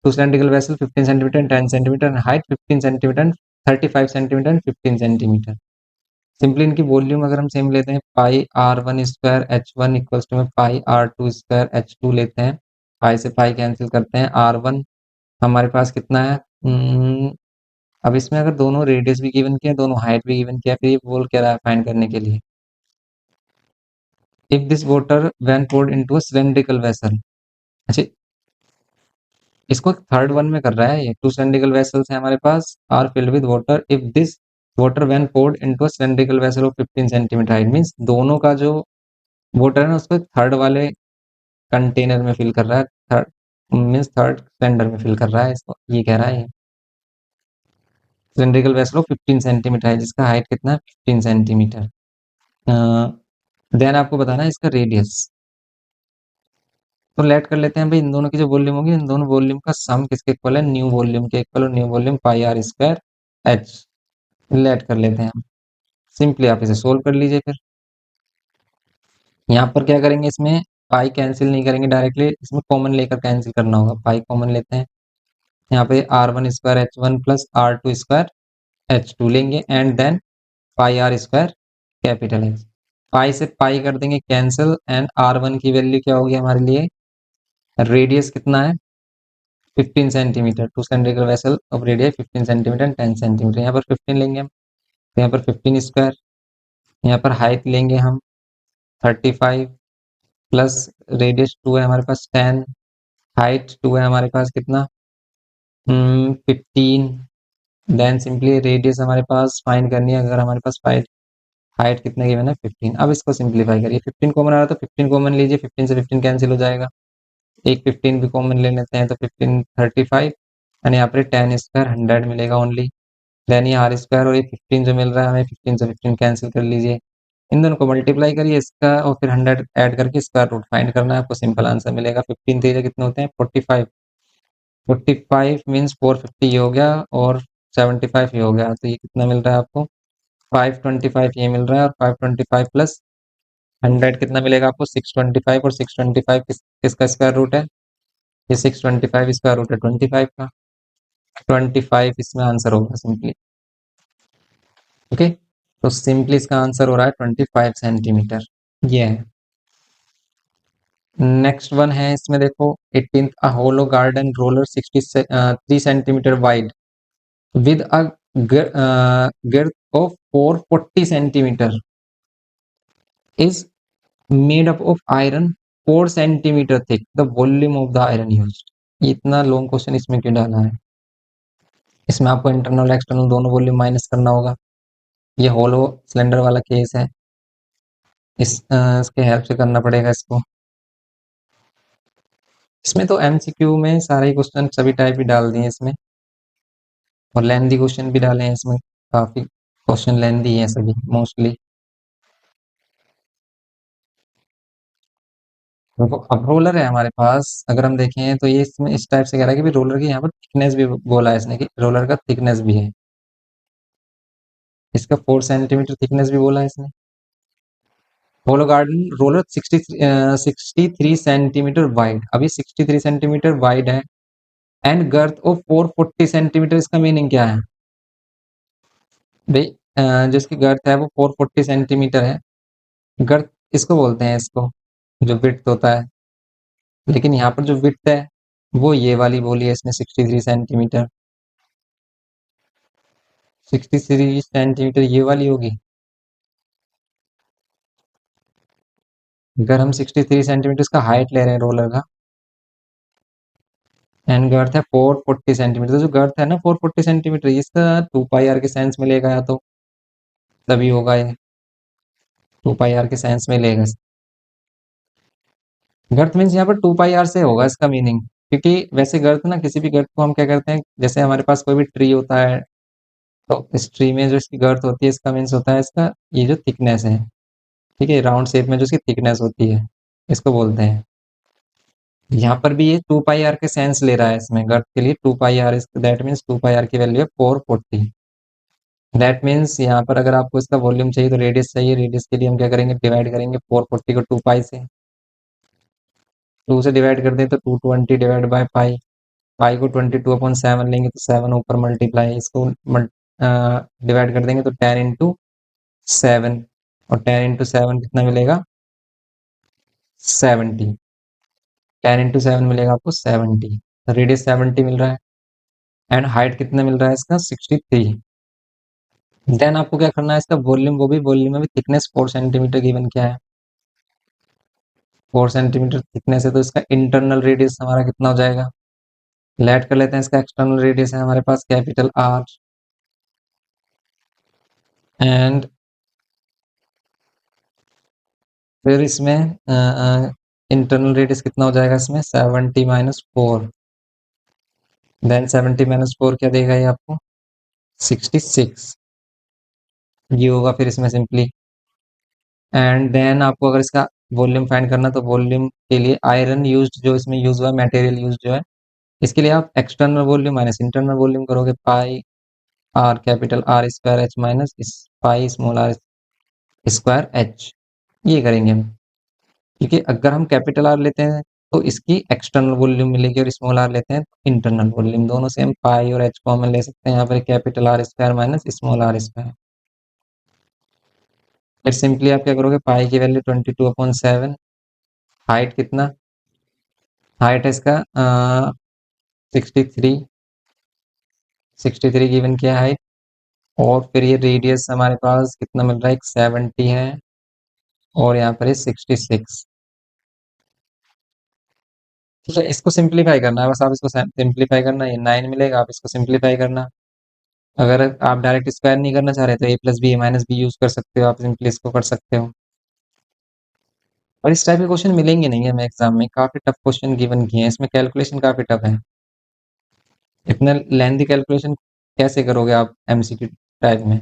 [SPEAKER 1] 2 cylindrical vessel 15 centimetre and 10 centimetre and height 15 centimetre 35 centimetre and 15 centimetre. Simply इनकी वॉल्यूम अगर हम सेम लेते हैं, पाई r1 square h1 equals to में पाई r2 स्क्वायर h2 लेते हैं, पाई से पाई कैंसिल करते हैं, r1 हमारे पास कितना है, अब इसमें अगर दोनों रेडियस भी गिवन किया, दोनों हाइट भी गिवन किया, फिर ये बोल क्या रहा है फाइंड करने के लिए, if this water when poured into a cylindrical vessel। अच्छा, इसको थर्ड वन में कर रहा है ये, 2 cylindrical vessels है हमारे पास, are filled with water if this water when poured into a cylindrical vessel of 15 centimetre height, means दोनों का जो वाटर है ना उसको थर्ड वाले कंटेनर में फिल कर रहा है, थर्ड मींस थर्ड सिलेंडर में फिल कर रहा है इसको, ये कह रहा है ये सिलेंड्रिकल वेसल ऑफ 15 सेंटीमीटर है जिसका हाइट कितना है 15 सेंटीमीटर। देन आपको बताना है इसका रेडियस। तो लेट कर लेते हैं भाई, इन दोनों की जो वॉल्यूम होगी, इन दोनों वॉल्यूम का सम किसके इक्वल है, न्यू वॉल्यूम के इक्वल, और new volume pi r square h. Let कर लेते हैं हम, सिंपली आप इसे सोल्व कर लीजिए। फिर यहाँ पर क्या करेंगे, इसमें पाई कैंसिल नहीं करेंगे डायरेक्टली, इसमें कॉमन लेकर कैंसिल करना होगा, पाई कॉमन लेते हैं, यहाँ पे r1 square h1 plus r2 square h2 लेंगे and then pi r square capital H। Pi से पाई कर देंगे कैंसिल एंड r1 की वैल्यू क्या होगी हमारे लिए, रेडियस कितना है 15 centimetre, 2 cylindrical vessel of radius 15 centimetre and 10 centimetre, यहाँ पर 15 लेंगे हम, तो यहाँ पर 15 स्क्वायर, यहाँ पर हाइट लेंगे हम 35 प्लस रेडियस 2 है हमारे पास 10, हाइट 2 है हमारे पास कितना 15, देन सिंपली रेडियस हमारे पास फाइंड करनी है, अगर हमारे पास हाइट कितने गिवन है 15। अब इसको सिंप्लीफाई करिए, 15 कॉमन आ रहा है तो 15 कॉमन लीजिए, 15 से 15 कैंसिल हो जाएगा, एक 15 भी कॉमन ले लेते हैं तो 15 35 एंड यहाँ पर 10 स्क्वायर 100 मिलेगा ओनली, देन ये आर स्क्वायर और ये 15 जो मिल रहा है हमें 15 से 15 कैंसिल कर लीजिए, इन दोनों को मल्टीप्लाई करिए इसका और फिर 100 ऐड करके स्क्वायर रूट फाइंड करना है, आपको सिंपल आंसर मिलेगा। 15 3 कितने होते हैं 45, 45 मीन्स 450 ये हो गया और 75 ये हो गया, तो ये कितना मिल रहा है आपको 525 ये मिल रहा है, और 525 प्लस 100 कितना मिलेगा आपको 625, और 625 किसका स्क्वायर रूट है, ये 625 स्क्वायर रूट है 25 का, 25 इसमें आंसर होगा सिंपली। ओके, तो सिंपली इसका आंसर हो रहा है 25 सेंटीमीटर, ये है। नेक्स्ट वन है इसमें देखो 18th, a hollow garden roller 63 centimetre wide with a girth of 440 centimetre is made up of iron 4 centimetre thick, the volume of the iron used। ये इतना लॉन्ग क्वेश्चन इसमें क्यों डाला है, इसमें आपको इंटरनल एक्सटर्नल दोनों वॉल्यूम माइनस करना होगा, ये होलो सिलेंडर वाला केस है, इसके हेल्प से करना पड़ेगा इसको। इसमें तो एमसीक्यू में सारे क्वेश्चन सभी टाइप ही डाल दिए इसमें, और लेंदी क्वेश्चन भी डाले हैं इसमें, काफी क्वेश्चन लेंदी हैं सभी मोस्टली। देखो अब रोलर है हमारे पास, अगर हम देखें तो ये इसमें इस टाइप से कह रहा है कि भी रोलर की यहाँ पर थिकनेस भी बोला है इसने, कि रोलर का थिकनेस भी है, इसका 4 सेंटीमीटर थिकनेस भी बोला है इसने। होलो गार्डन रोलर 63 सेंटीमीटर वाइड, अभी 63 सेंटीमीटर वाइड है एंड गर्थ ऑफ 440 सेंटीमीटर, इसका मीनिंग क्या है भाई, जिसकी गर्थ है वो 440 सेंटीमीटर है, गर्थ इसको बोलते हैं, इसको जो विड्थ होता है, लेकिन यहाँ पर जो विड्थ है वो ये वाली बोली है इसमें 63 सेंटीमीटर, 63 सेंटीमीटर ये वाली होगी। अगर हम 63 सेंटीमीटर का हाइट ले रहे हैं रोलर का एंड गर्थ है 440 सेंटीमीटर, तो जो गर्थ है ना 440 सेंटीमीटर, इसका 2 पाई आर के साइंस में लेगा, या तो तभी होगा ये 2 पाई आर के साइंस में लेगा। गर्थ मीन्स यहाँ पर 2 पाई आर से होगा इसका मीनिंग, क्योंकि वैसे गर्थ ना किसी भी गर्थ को हम क्या करते हैं, जैसे हमारे पास कोई भी ट्री होता है तो इस ट्री में जो इसकी गर्थ होती है इसका मीन्स होता है इसका ये जो थिकनेस है, ठीक है, राउंड शेप में जो इसकी थिकनेस होती है इसको बोलते हैं। यहाँ पर भी ये 2 पाई आर के सेंस ले रहा है इसमें, गर्थ के लिए 2 pi r, that means 2 pi r की वैल्यू है 440, दैट मीन्स यहाँ पर अगर आपको इसका वॉल्यूम चाहिए तो रेडियस चाहिए, रेडियस के लिए हम क्या करेंगे डिवाइड करेंगे 440 को 2 पाई से, 2 से डिवाइड कर दें तो 220 डिवाइड बाय पाई, पाई को 22/7 लेंगे तो 7 ऊपर मल्टीप्लाई, इसको डिवाइड कर देंगे तो 10 इंटू 7, और 10 इंटू 7 कितना मिलेगा? 70। 10 इंटू 7 मिलेगा आपको 70, रेडियस 70 मिल रहा है, एंड हाइट कितना मिल रहा है इसका? 63। देन आपको क्या करना है, इसका वॉल्यूम, वो भी वॉल्यूम में भी थिकनेस 4 सेंटीमीटर गिवन क्या है, 4 सेंटीमीटर थिकनेस है, तो इसका इंटरनल रेडियस हमारा कितना हो जाएगा? लेट कर लेते हैं, इसका एक्सटर्नल रेडियस है हमारे पास कैपिटल आर, एंड फिर इसमें इंटरनल रेडियस कितना हो जाएगा इसमें? 70 माइनस 4, देन 70 माइनस 4 क्या देगा ये आपको? 66, ये होगा फिर इसमें सिंपली। एंड देन आपको अगर इसका वॉल्यूम फाइंड करना, तो वॉल्यूम के लिए आयरन यूज्ड जो इसमें यूज हुआ है, मटेरियल यूज जो है, इसके लिए आप external volume minus internal volume करोगे, pi r capital r square h minus इस pi small r square h, ये करेंगे हम। क्योंकि अगर हम कैपिटल आर लेते हैं तो इसकी एक्सटर्नल वॉल्यूम मिलेगी, और स्मॉल आर लेते हैं तो इंटरनल वॉल्यूम, दोनों से हम पाई और एच कॉमन ले सकते हैं यहाँ पर, capital r square minus small r square. फिर सिंपली आप क्या करोगे, पाई की वैल्यू 22/7, हाइट कितना? हाइट है इसका 63, 63 गिवन किया हाइट, और फिर ये रेडियस हमारे पास कितना मिल रहा है? एक 70 है, और यहाँ पर 66। ठीक है, इसको सिंप्लीफाई करना है, बस आप इसको सिंप्लीफाई करना, ये 9 मिलेगा, आप इसको सिंप्लीफाई करना। अगर आप डायरेक्ट स्क्वायर नहीं करना चाह रहे तो a+b यूज कर सकते हो, आप सिंपली इसको कर सकते हो। और इस टाइप के क्वेश्चन मिलेंगे नहीं हमें एग्जाम में, काफी टफ क्वेश्चन गिवन किए हैं, इसमें कैलकुलेशन काफी टफ है। इतना लेंथी कैलकुलेशन कैसे करोगे आप एमसीक्यू टाइप में?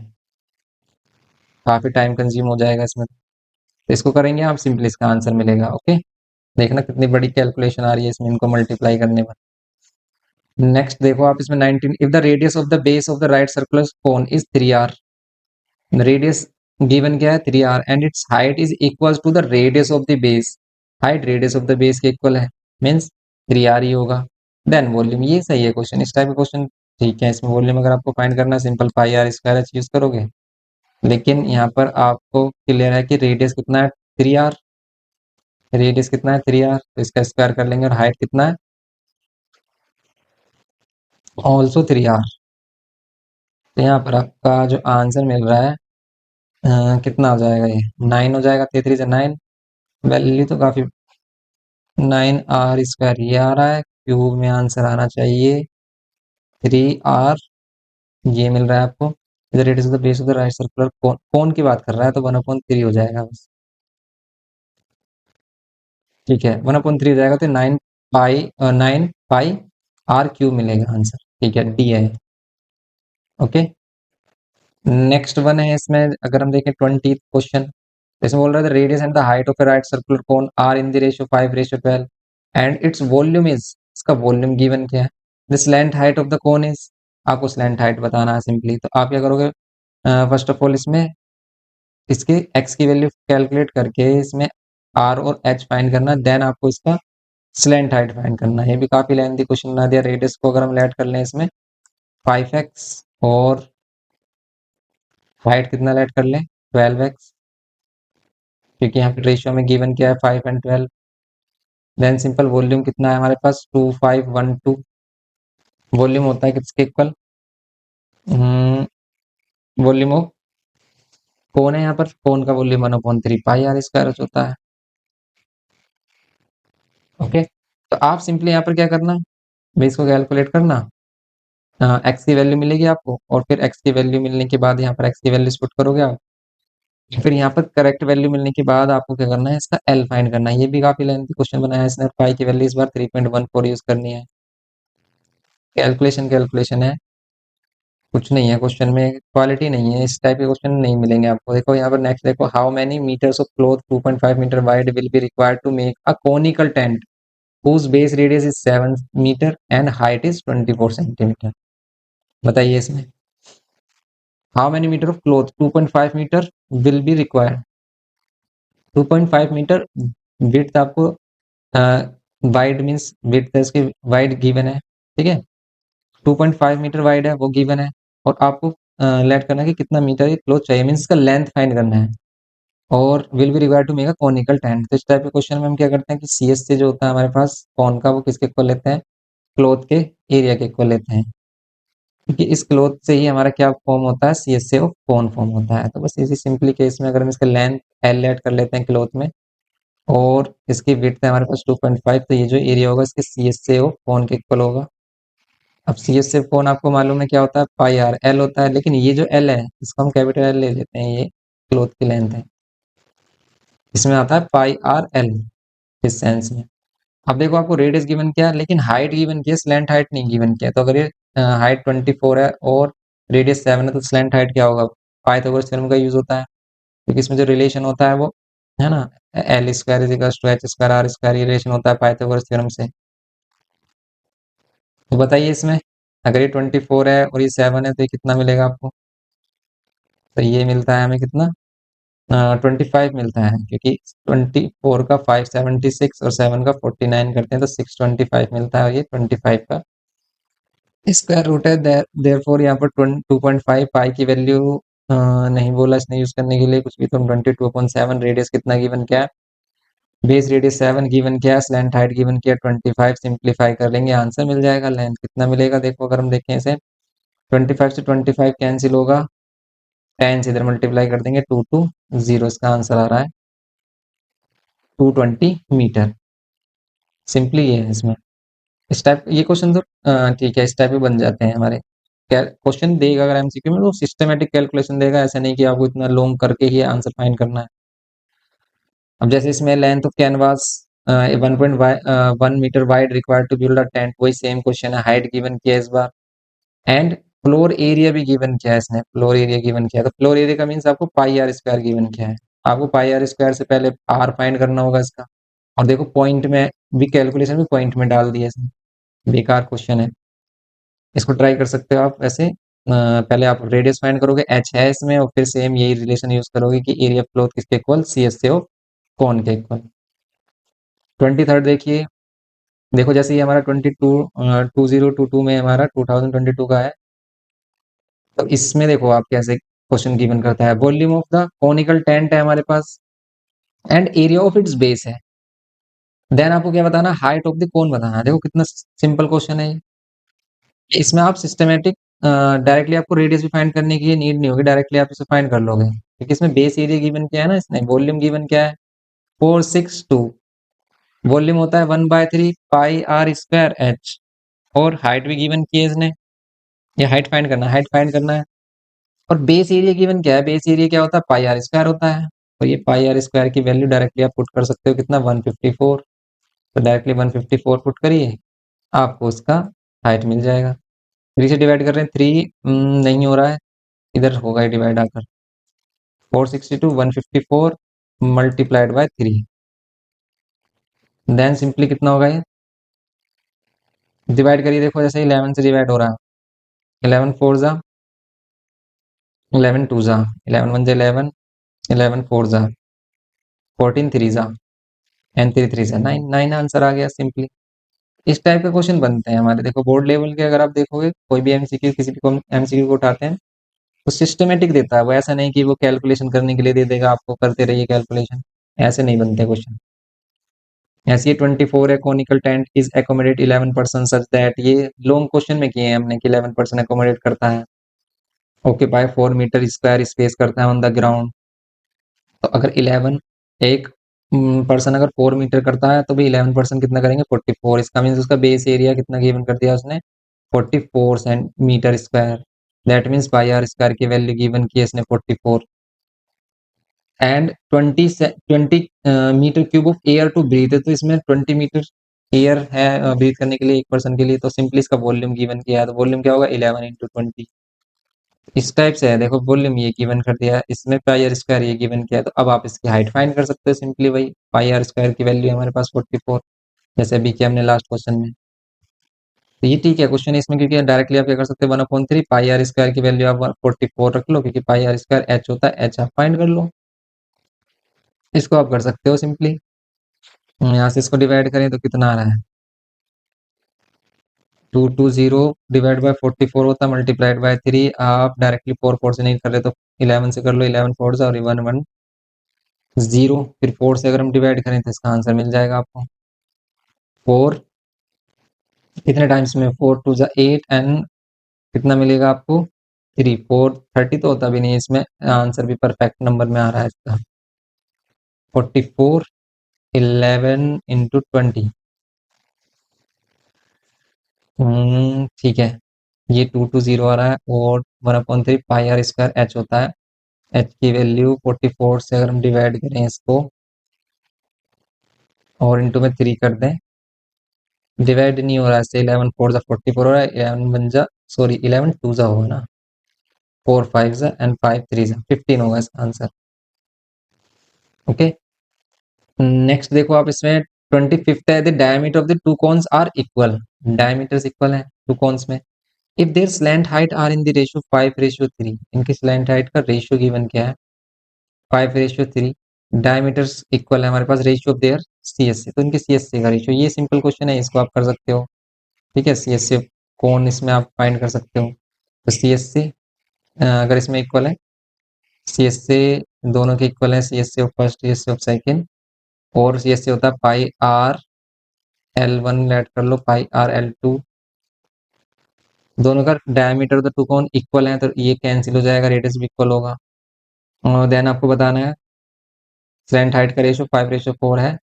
[SPEAKER 1] काफी टाइम कंज्यूम हो जाएगा इसमें, तो इसको करेंगे आप, सिंपली इसका आंसर मिलेगा। ओके, देखना कितनी बड़ी कैलकुलेशन आ रही है इसमें, इनको मल्टीप्लाई करने पर। नेक्स्ट देखो आप इसमें 19, if the radius of the base of the right circular cone is 3r, radius given क्या है? 3r, and its height is equal to the radius of the base, height radius of the base के equal है, means 3r ही होगा। Then volume, ये सही है question, इस टाइप का क्वेश्चन ठीक है। इसमें वॉल्यूम अगर आपको फाइंड करना है, simple pi r square h use करोगे, लेकिन यहाँ पर आपको क्लियर है कि रेडियस कितना है? 3r, रेडियस कितना है? 3r, तो इसका स्क्वायर कर लेंगे, और हाइट कितना है? Also 3r। तो यहाँ पर आपका जो आंसर मिल रहा है कितना हो जाएगा? ये 9 हो जाएगा, 33 से 9, वैल्यू तो काफी, 9r² ये आ रहा है, क्यूब में आंसर आना चाहिए 3r, ये मिल रहा है आपको। इधर radius of the base of the right circular cone, cone की बात कर रहा है तो 1/3 हो जाएगा बस। ठीक है, 1/3 हो जाएगा, तो 9 पाई r³ मिलेगा आंसर। ठीक है, डी है। ओके, नेक्स्ट वन है इसमें, अगर हम देखें 20th क्वेश्चन, इसमें बोल रहा है radius and the height of a right circular cone are in the ratio 5:12, and its volume is, इसका वॉल्यूम गिवन क्या है? The slant height of the cone is, आपको स्लैंट हाइट बताना है सिंपली। तो आप क्या करोगे, फर्स्ट ऑफ ऑल इसमें इसके एक्स की वैल्यू कैलकुलेट करके इसमें आर और एच फाइंड करना, देन आपको इसका स्लैंट हाइट फाइंड करना है। ये भी काफी लेंथी क्वेश्चन बना दिया। रेडियस को अगर हम लेट कर लें इसमें 5x, और हाइट कितना लेट कर लें? 12x, क्योंकि यहाँ पे रेशियो में गिवन क्या है? 5 एंड 12। देन सिंपल वॉल्यूम कितना है हमारे पास? 2512, वॉल्यूम होता है किसके इक्वल? वॉल्यूम ऑफ कौन है यहाँ पर? कौन का वॉल्यूम 1/3 पाई आर स्क्वायर होता है। ओके, तो आप सिंपली यहाँ पर क्या करना, बेस को कैलकुलेट करना, एक्स की वैल्यू मिलेगी आपको, और फिर एक्स की वैल्यू मिलने के बाद यहाँ पर एक्स की वैल्यू पुट करोगे आप, फिर यहाँ पर करेक्ट वैल्यू मिलने के बाद आपको क्या करना है? इसका एल फाइंड करना है। ये भी काफी लेंथी क्वेश्चन बनाया है इसने, पाई की वैल्यू इस बार 3.14 यूज करनी है। कैलकुलेशन कैलकुलेशन है, कुछ नहीं है क्वेश्चन में, क्वालिटी नहीं है, इस टाइप के क्वेश्चन नहीं मिलेंगे आपको। देखो यहाँ पर नेक्स्ट देखो, how many metres of cloth 2.5 metre wide will be required to make a conical tent whose base radius is 7 metre and height is 24 centimetre. बताइए इसमें, how many metre of cloth 2.5 metre will be required, 2.5 metre width आपको wide means width है उसकी, wide given है, ठीक है, 2.5 metre wide है वो गिवन है, और आपको लेट करना है कि कितना मीटर ये क्लोथ चाहिए, मीन्स इसका लेंथ फाइंड करना है, और will be required to make a conical tent. तो इस टाइप के क्वेश्चन में हम क्या करते हैं कि सी एस से जो होता है हमारे पास कॉन का, वो किसके इक्वल लेते हैं, क्लोथ के एरिया के इक्वल लेते हैं, क्योंकि इस क्लोथ से ही हमारा क्या फॉर्म होता है, सी एस से कॉन फॉर्म होता है। तो बस इसी सिंपली केस में अगर हम इसका लेंथ एल ऐड कर लेते हैं क्लोथ में, और इसकी विड्थ है हमारे पास 2.5, तो ये जो एरिया होगा इसके सी एस से कॉन के इक्वल होगा। अब सी एस से कॉन आपको मालूम है क्या होता है, पाई आर एल होता है, लेकिन ये जो एल है इसको हम कैपिटल एल ले लेते हैं, ये क्लोथ की लेंथ है, इसमें आता है पाई आर एल इस सेंस में। अब देखो आपको रेडियस गिवन किया है, लेकिन हाइट गिवन किया है, स्लैंट हाइट नहीं गिवन किया है। तो अगर ये हाइट 24 है और रेडियस 7 है, तो स्लैंट हाइट क्या होगा, पाइथागोरस थ्योरम का यूज होता है, क्योंकि इसमें जो रिलेशन होता है वो है ना, l square is equal to h square r square, ये रिलेशन होता है पाइथागोरस थ्योरम से। तो बताइए इसमें अगर ये 24 है और ये 7 है तो ये कितना मिलेगा आपको, तो ये मिलता है हमें कितना, 25 मिलता है, क्योंकि 24 का 576 और 7 का 49 करते हैं तो 625 मिलता है, और ये 25 का स्क्वायर रूट है। देयरफॉर यहाँ पर 2.5 पाई की वैल्यू नहीं बोला इसने यूज करने के लिए कुछ भी, तो 22.7, रेडियस कितना गिवन क्या है, बेस रेडियस 7 गिवन क्या है, स्लैंट हाइट गिवन किया 25, सिंप्लीफाई कर लेंगे आंसर मिल जाएगा। लेंथ कितना मिलेगा देखो अगर हम देखें इसे, 25 से 25 कैंसिल होगा, 10 से इधर मल्टीप्लाई कर देंगे, 220, इसका आंसर आ रहा है 220 मीटर। सिंपली ये है इसमें, इस टाइप ये क्वेश्चन तो ठीक है, इस टाइप के बन जाते हैं हमारे। क्वेश्चन देगा अगर एमसीक्यू में तो सिस्टमेटिक कैलकुलेशन देगा, ऐसा नहीं कि आपको इतना लॉन्ग करके ही आंसर फाइंड करना है। अब जैसे इसमें length of canvas 1.1 metre wide required to build a tent, वही सेम क्वेश्चन है, हाइट गिवन किया है इस बार, एंड फ्लोर एरिया भी गिवन किया है इसने, फ्लोर एरिया गिवन किया है, तो फ्लोर एरिया का मीन्स आपको पाई आर स्क्वायर गिवन किया है, आपको पाई आर स्क्वायर से पहले आर फाइंड करना होगा इसका, और देखो पॉइंट में भी कैलकुलेशन भी पॉइंट में डाल दिया इसने, बेकार क्वेश्चन है, इसको ट्राई कर सकते हो आप वैसे। पहले आप रेडियस फाइंड करोगे, एच है इसमें, और फिर सेम यही रिलेशन यूज करोगे कि एरिया फ्लोर किसके इक्वल, सी एस से हो कौन के इक्वल। 23rd देखिए, देखो जैसे ये हमारा 2022 में हमारा 2022 का है, तो इसमें देखो आप कैसे क्वेश्चन गिवन करता है, volume of the conical tent है हमारे पास, and area of its base है, देन आपको क्या बताना, हाइट ऑफ द कोन बताना है। देखो कितना सिंपल क्वेश्चन है ये। इसमें आप सिस्टमेटिक डायरेक्टली आपको रेडियस भी फाइंड करने की नीड नहीं होगी, डायरेक्टली आप इसे फाइंड कर लोगे, क्योंकि इसमें बेस एरिया गिवन क्या है ना, इसने वॉल्यूम गिवन क्या है 462, वॉल्यूम होता है 1/3 पाई आर स्क्वायर एच, और हाइट भी गिवन की है इसने, ये हाइट फाइंड करना है, हाइट फाइंड करना है, और बेस एरिया गिवन क्या है, बेस एरिया क्या होता है, पाई आर स्क्वायर होता है, तो ये पाई आर स्क्वायर की वैल्यू डायरेक्टली आप पुट कर सकते हो कितना, 154, तो डायरेक्टली 154 पुट करिए, आपको उसका हाइट मिल जाएगा। 3 से डिवाइड कर रहे हैं, 3 नहीं हो रहा है, इधर होगा डिवाइड आकर, 462 154 मल्टीप्लाइड बाय 3, देन सिंपली कितना होगा ये, डिवाइड करिए, देखो जैसे 11 से डिवाइड हो रहा है, 11 4 जा 11 2 जा 11 1 जा 11, 11 4 जा 14 3 जा, एंड 3 3 जा 9, 9 आंसर आ गया सिंपली। इस टाइप के क्वेश्चन बनते हैं हमारे, देखो बोर्ड लेवल के अगर आप देखोगे कोई भी एमसीक्यू, किसी भी एमसीक्यू को उठाते हैं तो सिस्टमेटिक देता है वो, ऐसा नहीं कि वो कैलकुलेशन करने के लिए दे देगा आपको, करते रहिए कैलकुलेशन, ऐसे नहीं बनते क्वेश्चन। ऐसे ये 24 है, conical tent is accommodate 11% such that, ये लॉन्ग क्वेश्चन में किए हैं हमने कि 11% एकोमोडेट करता है, ऑक्यूपाई 4 मीटर स्क्वायर स्पेस करता है ऑन द ग्राउंड, तो अगर 11 एक पर्सन अगर 4 मीटर करता है तो भी 11% कितना करेंगे 44, इसका मीन्स उसका बेस एरिया कितना गिवन कर दिया उसने 44 metre square, that means pi r square की वैल्यू गिवन की है इसने 44, and 20 metre cube of air to breathe है, तो इसमें 20 मीटर एयर है ब्रीथ करने के लिए एक पर्सन के लिए, तो सिंपली इसका वॉल्यूम गिवन किया है, तो वॉल्यूम क्या होगा 11 इंटू 20, इस टाइप से है। देखो वॉल्यूम ये गिवन कर दिया है, इसमें पाई आर स्क्वायर ये गिवन किया है, तो अब आप इसकी हाइट फाइंड कर सकते हो सिंपली, वही पाई आर स्क्वायर की वैल्यू हमारे पास 44, जैसे अभी किया हमने लास्ट क्वेश्चन में। तो ये ठीक है क्वेश्चन इसमें, क्योंकि डायरेक्टली आप क्या कर सकते हो 1/3 पाई आर स्क्वायर की वैल्यू आप 44 रख लो, क्योंकि पाई आर स्क्वायर एच होता है, एच आप फाइंड कर लो, इसको आप कर सकते हो सिंपली। यहाँ से इसको डिवाइड करें तो कितना आ रहा है? 220 डिवाइड बाय 44 होता है, मल्टीप्लाइड बाय 3। आप डायरेक्टली 4 4 से नहीं कर रहे तो 11 से कर लो, 11 फोर और 1 1 0। फिर 4 से अगर हम डिवाइड करें तो इसका आंसर मिल जाएगा आपको 4। कितने टाइम्स में? 4 टू जा 8 एंड कितना मिलेगा आपको? 3 4 30 तो होता भी नहीं है इसमें, आंसर भी परफेक्ट नंबर में आ रहा है इसका 44 11 इंटू 20। ठीक है, ये 220 आ रहा है और 1/3 पाई आर स्क्वायर एच होता है। एच की वैल्यू 44 से अगर हम डिवाइड करें इसको और इंटू में 3 कर दें, डिवाइड नहीं हो रहा है इससे। 11 4 जा 44 हो रहा है, 11 1 जा सॉरी 11 2 जा होगा ना, 4 5 जा एंड 5 3 जा 15 होगा इसका आंसर। ओके, नेक्स्ट देखो आप इसमें 25th है, the diameter of the two cones are equal. Diameters equal है टू कोन्स में। If their slant height are in the ratio 5:3, इनकी स्लैंट हाइट का रेशियो गिवन क्या है? 5:3। डायमीटर्स इक्वल है हमारे पास, रेशियो ऑफ देयर सीएससी, तो इनकी सीएससी का रेशियो, ये सिंपल क्वेश्चन है, इसको आप कर सकते हो। ठीक है, सीएससी कौन इसमें आप फाइंड कर सकते हो। तो सीएससी अगर इसमें इक्वल है, सीएससी दोनों के इक्वल है, CSC of first CSC of second, और सीएससी होता है पाई आर L1 ऐड कर लो, पाई आर L2। दोनों का डायमीटर तो टू कोन इक्वल है तो ये कैंसिल हो जाएगा, रेडियस भी इक्वल होगा। और देन आपको बताना है स्लैंट हाइट का रेशियो 5:4 है।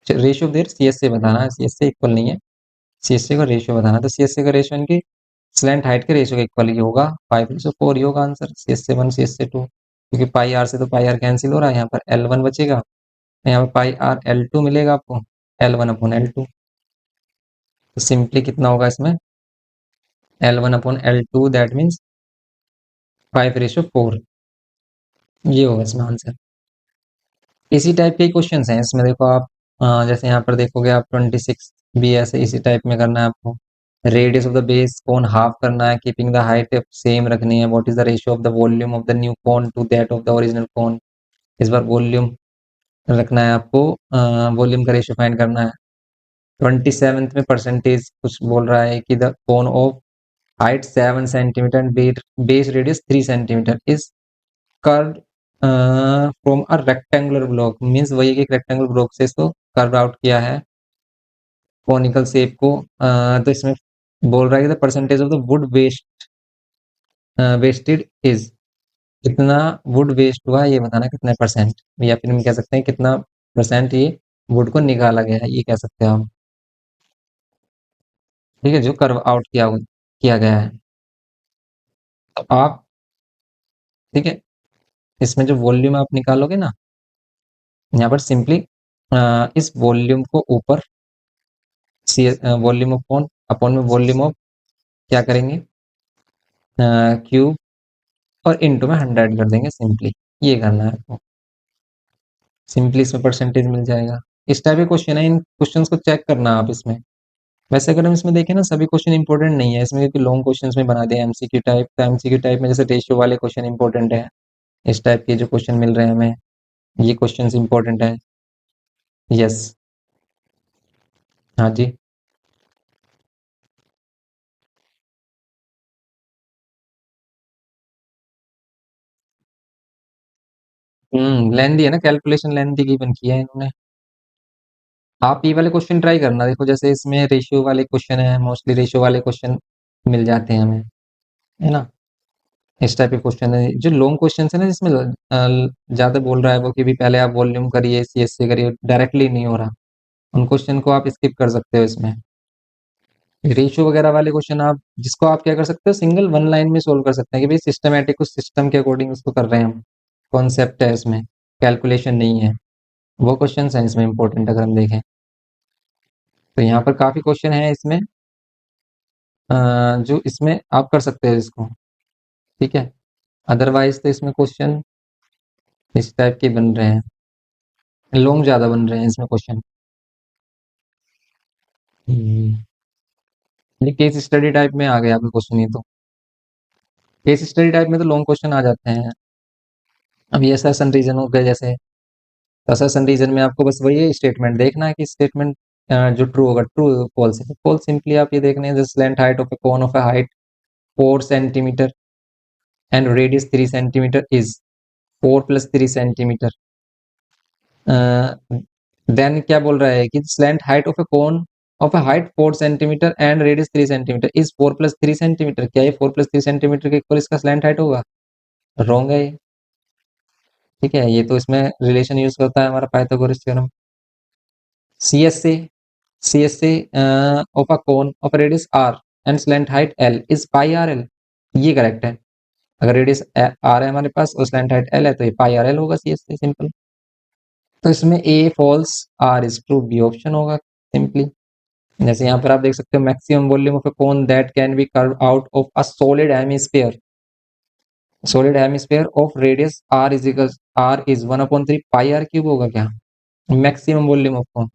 [SPEAKER 1] रेशियो देर सीएससी बताना है, सीएससी इक्वल नहीं है, सीएससी का रेशियो बताना है। तो सीएससी का रेशियो इनकी स्लैंट हाइट के रेशियो का इक्वल ही होगा, 5:4 ही होगा आंसर, सीएससी 1 सीएससी 2। क्योंकि पाई आर से तो पाई आर कैंसिल हो रहा है, यहाँ पर L1 बचेगा, यहाँ पर पाई आर L2 मिलेगा आपको, L1/L2। तो सिंपली कितना होगा इसमें? L1/L2 दैट मीन्स 5:4, ये होगा इसमें आंसर। इसी टाइप के क्वेश्चंस हैं इसमें, देखो आप जैसे यहाँ पर देखोगे आप 26 भी ऐसे इसी टाइप में करना है आपको। Radius of the base cone half करना है, कीपिंग द हाइट सेम रखनी है। What is the ratio of the volume of the new cone to that of the original cone. इस बार वॉल्यूम रखना है आपको, वॉल्यूम का रेशियो फाइंड करना है। 27th में परसेंटेज कुछ बोल रहा है कि the cone of height 7 centimetre and base radius 3 centimetre is curve from a rectangular block, means वही एक रेक्टेंगुलर ब्लॉक से इसको कर्व आउट किया है कॉनिकल शेप को। तो इसमें बोल रहा है कि the percentage of the wood wasted is, कितना वुड वेस्ट हुआ ये बताना, कितना परसेंट, या फिर हम कह सकते हैं कितना परसेंट ये वुड को निकाला गया है, ये कह सकते हैं हम। ठीक है, जो कर्व आउट किया गया है। तो आप, ठीक है, इसमें जो वॉल्यूम आप निकालोगे ना, यहाँ पर सिंपली इस वॉल्यूम को ऊपर वॉल्यूम ऑफ कौन अपॉन में वॉल्यूम ऑफ क्या करेंगे, क्यूब, और इनटू में 100 कर देंगे, सिंपली ये करना है आपको। सिंपली इसमें परसेंटेज मिल जाएगा। इस टाइप के क्वेश्चन है, इन क्वेश्चंस को चेक करना आप इसमें। वैसे अगर हम इसमें देखें ना, सभी क्वेश्चन इंपॉर्टेंट नहीं है इसमें, क्योंकि लॉन्ग क्वेश्चंस में बना दिया एमसीक्यू टाइप। तो एमसीक्यू टाइप में जैसे रेशियो वाले क्वेश्चन इंपॉर्टेंट है, इस टाइप के जो क्वेश्चन मिल रहे हैं हमें, ये क्वेश्चन इंपॉर्टेंट है। यस, हाँ जी। लेंदी है ना, कैलकुलेशन लेंदी गिवन किया है इन्होंने। आप ये वाले क्वेश्चन ट्राई करना, देखो जैसे इसमें रेशियो वाले क्वेश्चन है, मोस्टली रेशियो वाले क्वेश्चन मिल जाते हैं हमें, है ना। इस टाइप के क्वेश्चन है जो लॉन्ग क्वेश्चन है ना, जिसमें ज्यादा बोल रहा है वो कि भी पहले आप वॉल्यूम करिए, सीएससी करिए, डायरेक्टली नहीं हो रहा, उन क्वेश्चन को आप स्किप कर सकते हो इसमें। रेशियो वगैरह वाले क्वेश्चन आप, जिसको आप क्या कर सकते हो, सिंगल वन लाइन में सोल्व कर सकते हैं कि भाई सिस्टमेटिक, उस सिस्टम के अकॉर्डिंग उसको कर रहे हैं हम, कॉन्सेप्ट है इसमें, कैलकुलेशन नहीं है। वो क्वेश्चन है इसमें इंपॉर्टेंट अगर हम देखें तो। यहाँ पर काफी क्वेश्चन है इसमें जो इसमें आप कर सकते हो इसको। ठीक है, अदरवाइज तो इसमें क्वेश्चन इस टाइप के बन रहे हैं, लॉन्ग ज्यादा बन रहे हैं इसमें क्वेश्चन। ये केस स्टडी टाइप में आ गया आपका क्वेश्चन, ये तो केस स्टडी टाइप में तो लॉन्ग क्वेश्चन आ जाते हैं। अब ये असर्शन रीजन हो गए जैसे, असर्शन रीजन में आपको बस वही स्टेटमेंट देखना है कि स्टेटमेंट जो ट्रू होगा ट्रू फॉल्स है फॉल्स। सिंपली आप ये देखने हैं, the slant height of a cone of a height 4 centimetre and radius 3 centimetre is 4 plus 3 centimetre. Then क्या बोल रहा है कि slant height of a cone of a height 4 centimetre and radius 3 centimetre is 4 plus 3 centimetre. क्या ये 4 plus 3 centimetre के equal इसका slant height होगा? रॉन्ग है ये। ठीक है, ये तो इसमें रिलेशन यूज करता है हमारा Pythagoras theorem. CSA CSA of a cone of radius r and slant height l is pi rl। ये करेक्ट है। अगर रेडियस r है हमारे पास और स्लैंट हाइट l है तो ये pi rl होगा CSA, सिंपल। तो इसमें A false, R is true, B option होगा सिंपली। जैसे यहाँ पर आप देख सकते हो, maximum volume of a cone that can be curve out of a solid hemisphere of radius r is 1/3 pi r cube होगा क्या? मैक्सिमम वॉल्यूम ऑफ कोन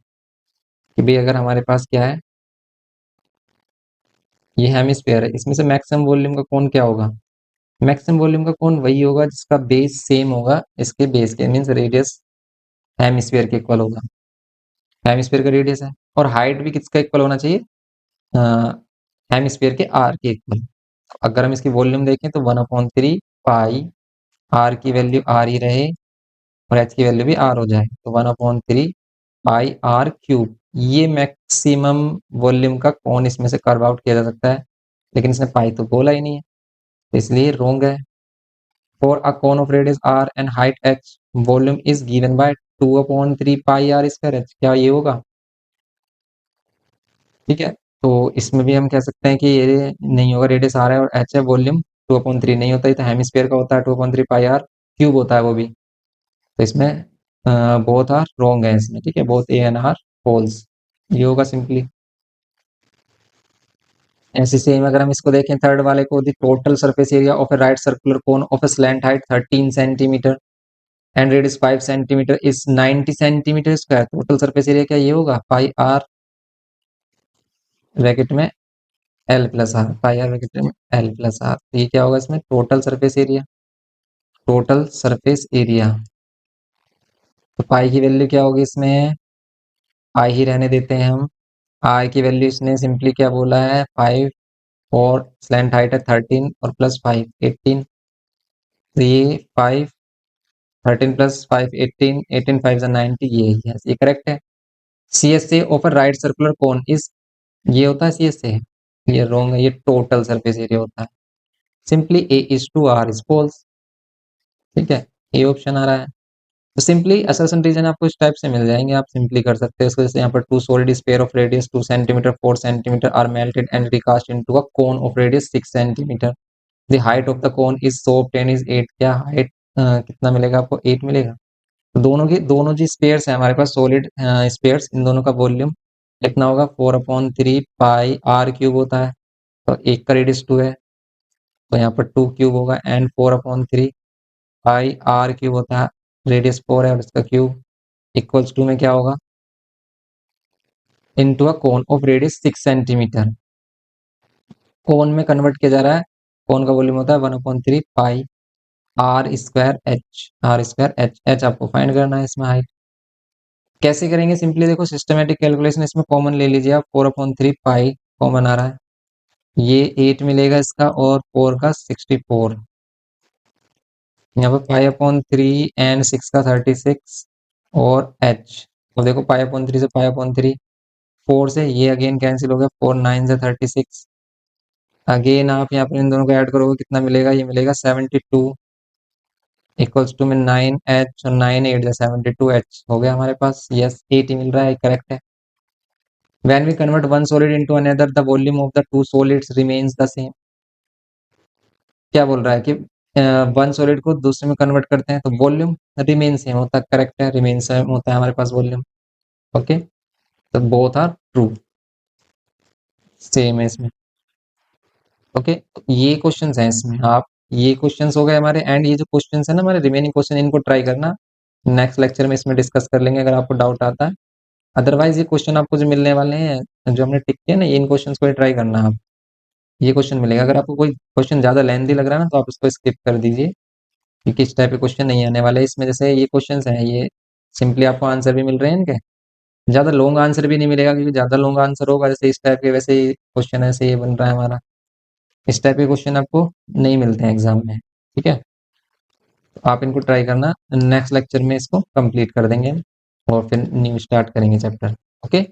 [SPEAKER 1] कि भाई अगर हमारे पास क्या है, ये हेमिस्फीयर है, इसमें से मैक्सिमम वॉल्यूम का कोण क्या होगा? मैक्सिमम वॉल्यूम का कोण वही होगा जिसका बेस सेम होगा इसके बेस के, मींस रेडियस हेमिस्फीयर के इक्वल होगा। हेमिस्फीयर का रेडियस है और हाइट भी किसका इक्वल होना चाहिए? हेमिस्फीयर के आर के इक्वल। अगर हम इसकी वॉल्यूम देखें तो 1/3 पाई, आर की वैल्यू आर ही रहे और एच की वैल्यू भी आर हो जाए, तो 1/3 पाई आर क्यूब। ये मैक्सिमम वॉल्यूम का कोण इसमें से कर्व आउट किया जा सकता है, लेकिन इसने पाई तो बोला ही नहीं है, इसलिए रोंग है। For a cone of radius r and height h volume is given by 2/3 pi r square h। क्या ये होगा? ठीक है, तो इसमें भी हम कह सकते हैं कि ये नहीं होगा, रेडियस r है और h है, वॉल्यूम 2/3 नहीं होता, ये तो हेमिस्फीयर का होता है, 2/3 पाई r क्यूब होता है वो भी। तो इसमें बोथ आर रोंग है इसमें। ठीक है, both A and R false, ये होगा सिंपली। ऐसे सेम अगर हम इसको देखें थर्ड वाले को, the total surface area of a right circular cone of a slant height 13 centimetre and radius 5 centimetre is 90 centimetre square. Total surface area क्या ये होगा? पाई आर ब्रैकेट में l plus r, pi r bracket में l plus r. तो ये क्या होगा इसमें? Total surface area. Total surface area, तो पाई की वैल्यू क्या होगी इसमें? पाई ही रहने देते हैं हम। आर की वैल्यू इसने सिंपली क्या बोला है? 5 और स्लैंट हाइट है 13 और प्लस 5 18। तो ये 5 13 प्लस 5 18, 18 5 90, ये करेक्ट है। CSA of a right circular cone is, ये होता है CSA, ये रॉन्ग है, ये टोटल सरफेस एरिया होता है। Simply A is true R is false. ठीक है, ये ऑप्शन आ रहा है। तो सिंपली असर्शन रीजन आपको इस टाइप से मिल जाएंगे, आप सिंपली कर सकते हैं इसको। जैसे यहाँ पर two solid sphere of radius 2 centimetre 4 centimetre are melted and recast into a cone of radius 6 centimetre. The height of the cone is so obtain is 8। क्या हाइट कितना मिलेगा आपको? 8 मिलेगा। तो दोनों जी स्पेयर्स है हमारे पास, सॉलिड स्पेयर्स, इन दोनों का वॉल्यूम कितना होगा? 4/3 पाई आर क्यूब होता है, तो एक का रेडियस 2 है तो यहाँ पर 2 क्यूब होगा, एंड 4/3 पाई आर क्यूब होता है, रेडियस 4 है और इसका क्यूब, इक्वल्स टू में क्या होगा? Into a cone of radius 6 centimetre. Cone में कन्वर्ट किया जा रहा है, कोन का वॉल्यूम होता है 1/3 pi r square h, r square h, h आपको फाइंड करना है इसमें हाइट। कैसे करेंगे? सिंपली देखो, सिस्टमेटिक कैलकुलेशन, इसमें कॉमन ले लीजिए आप, 4/3 पाई कॉमन आ रहा है, ये 8 मिलेगा इसका और 4 का 64, यहाँ पर 5/3 एंड 6 का 36 और h। तो देखो 5/3 से 5/3, 4 से ये अगेन कैंसिल हो गया, 4 9 से 36, अगेन आप यहाँ पर इन दोनों को ऐड करोगे कितना मिलेगा? ये मिलेगा 72, इक्वल्स टू में 9h और 9 8 72h हो गया हमारे पास। यस, 80 मिल रहा है, करेक्ट है। When we convert one solid into another, the volume of the two solids remains the same। क्या बोल रहा है कि वन सॉलिड को दूसरे में कन्वर्ट करते हैं तो वॉल्यूम रिमेन सेम होता है, करेक्ट है, रिमेन सेम होता है हमारे पास वॉल्यूम। ओके, तो बोथ आर ट्रू, सेम है इसमें। ओके, ये क्वेश्चंस हैं इसमें, आप ये क्वेश्चंस हो गए हमारे, एंड ये जो क्वेश्चंस है ना हमारे रिमेनिंग क्वेश्चन, इनको ट्राई करना, नेक्स्ट लेक्चर में इसमें डिस्कस कर लेंगे अगर आपको डाउट आता है। अदरवाइज ये क्वेश्चन आपको जो मिलने वाले हैं, जो हमने टिक किया ना, इन क्वेश्चन को ट्राई करना आप, ये क्वेश्चन मिलेगा। अगर आपको कोई क्वेश्चन ज्यादा लेंथी लग रहा है ना तो आप उसको स्किप कर दीजिए, क्योंकि इस टाइप के क्वेश्चन नहीं आने वाले इसमें। जैसे ये क्वेश्चंस हैं, ये सिंपली आपको आंसर भी मिल रहे हैं इनके। ज़्यादा लॉन्ग आंसर भी नहीं मिलेगा, क्योंकि ज़्यादा लॉन्ग आंसर होगा जैसे इस टाइप के, वैसे ही क्वेश्चन ऐसे ये बन रहा है हमारा। इस टाइप के क्वेश्चन आपको नहीं मिलते हैं एग्जाम में, ठीक है। तो आप इनको ट्राई करना, नेक्स्ट लेक्चर में इसको कंप्लीट कर देंगे और फिर न्यू स्टार्ट करेंगे चैप्टर। ओके।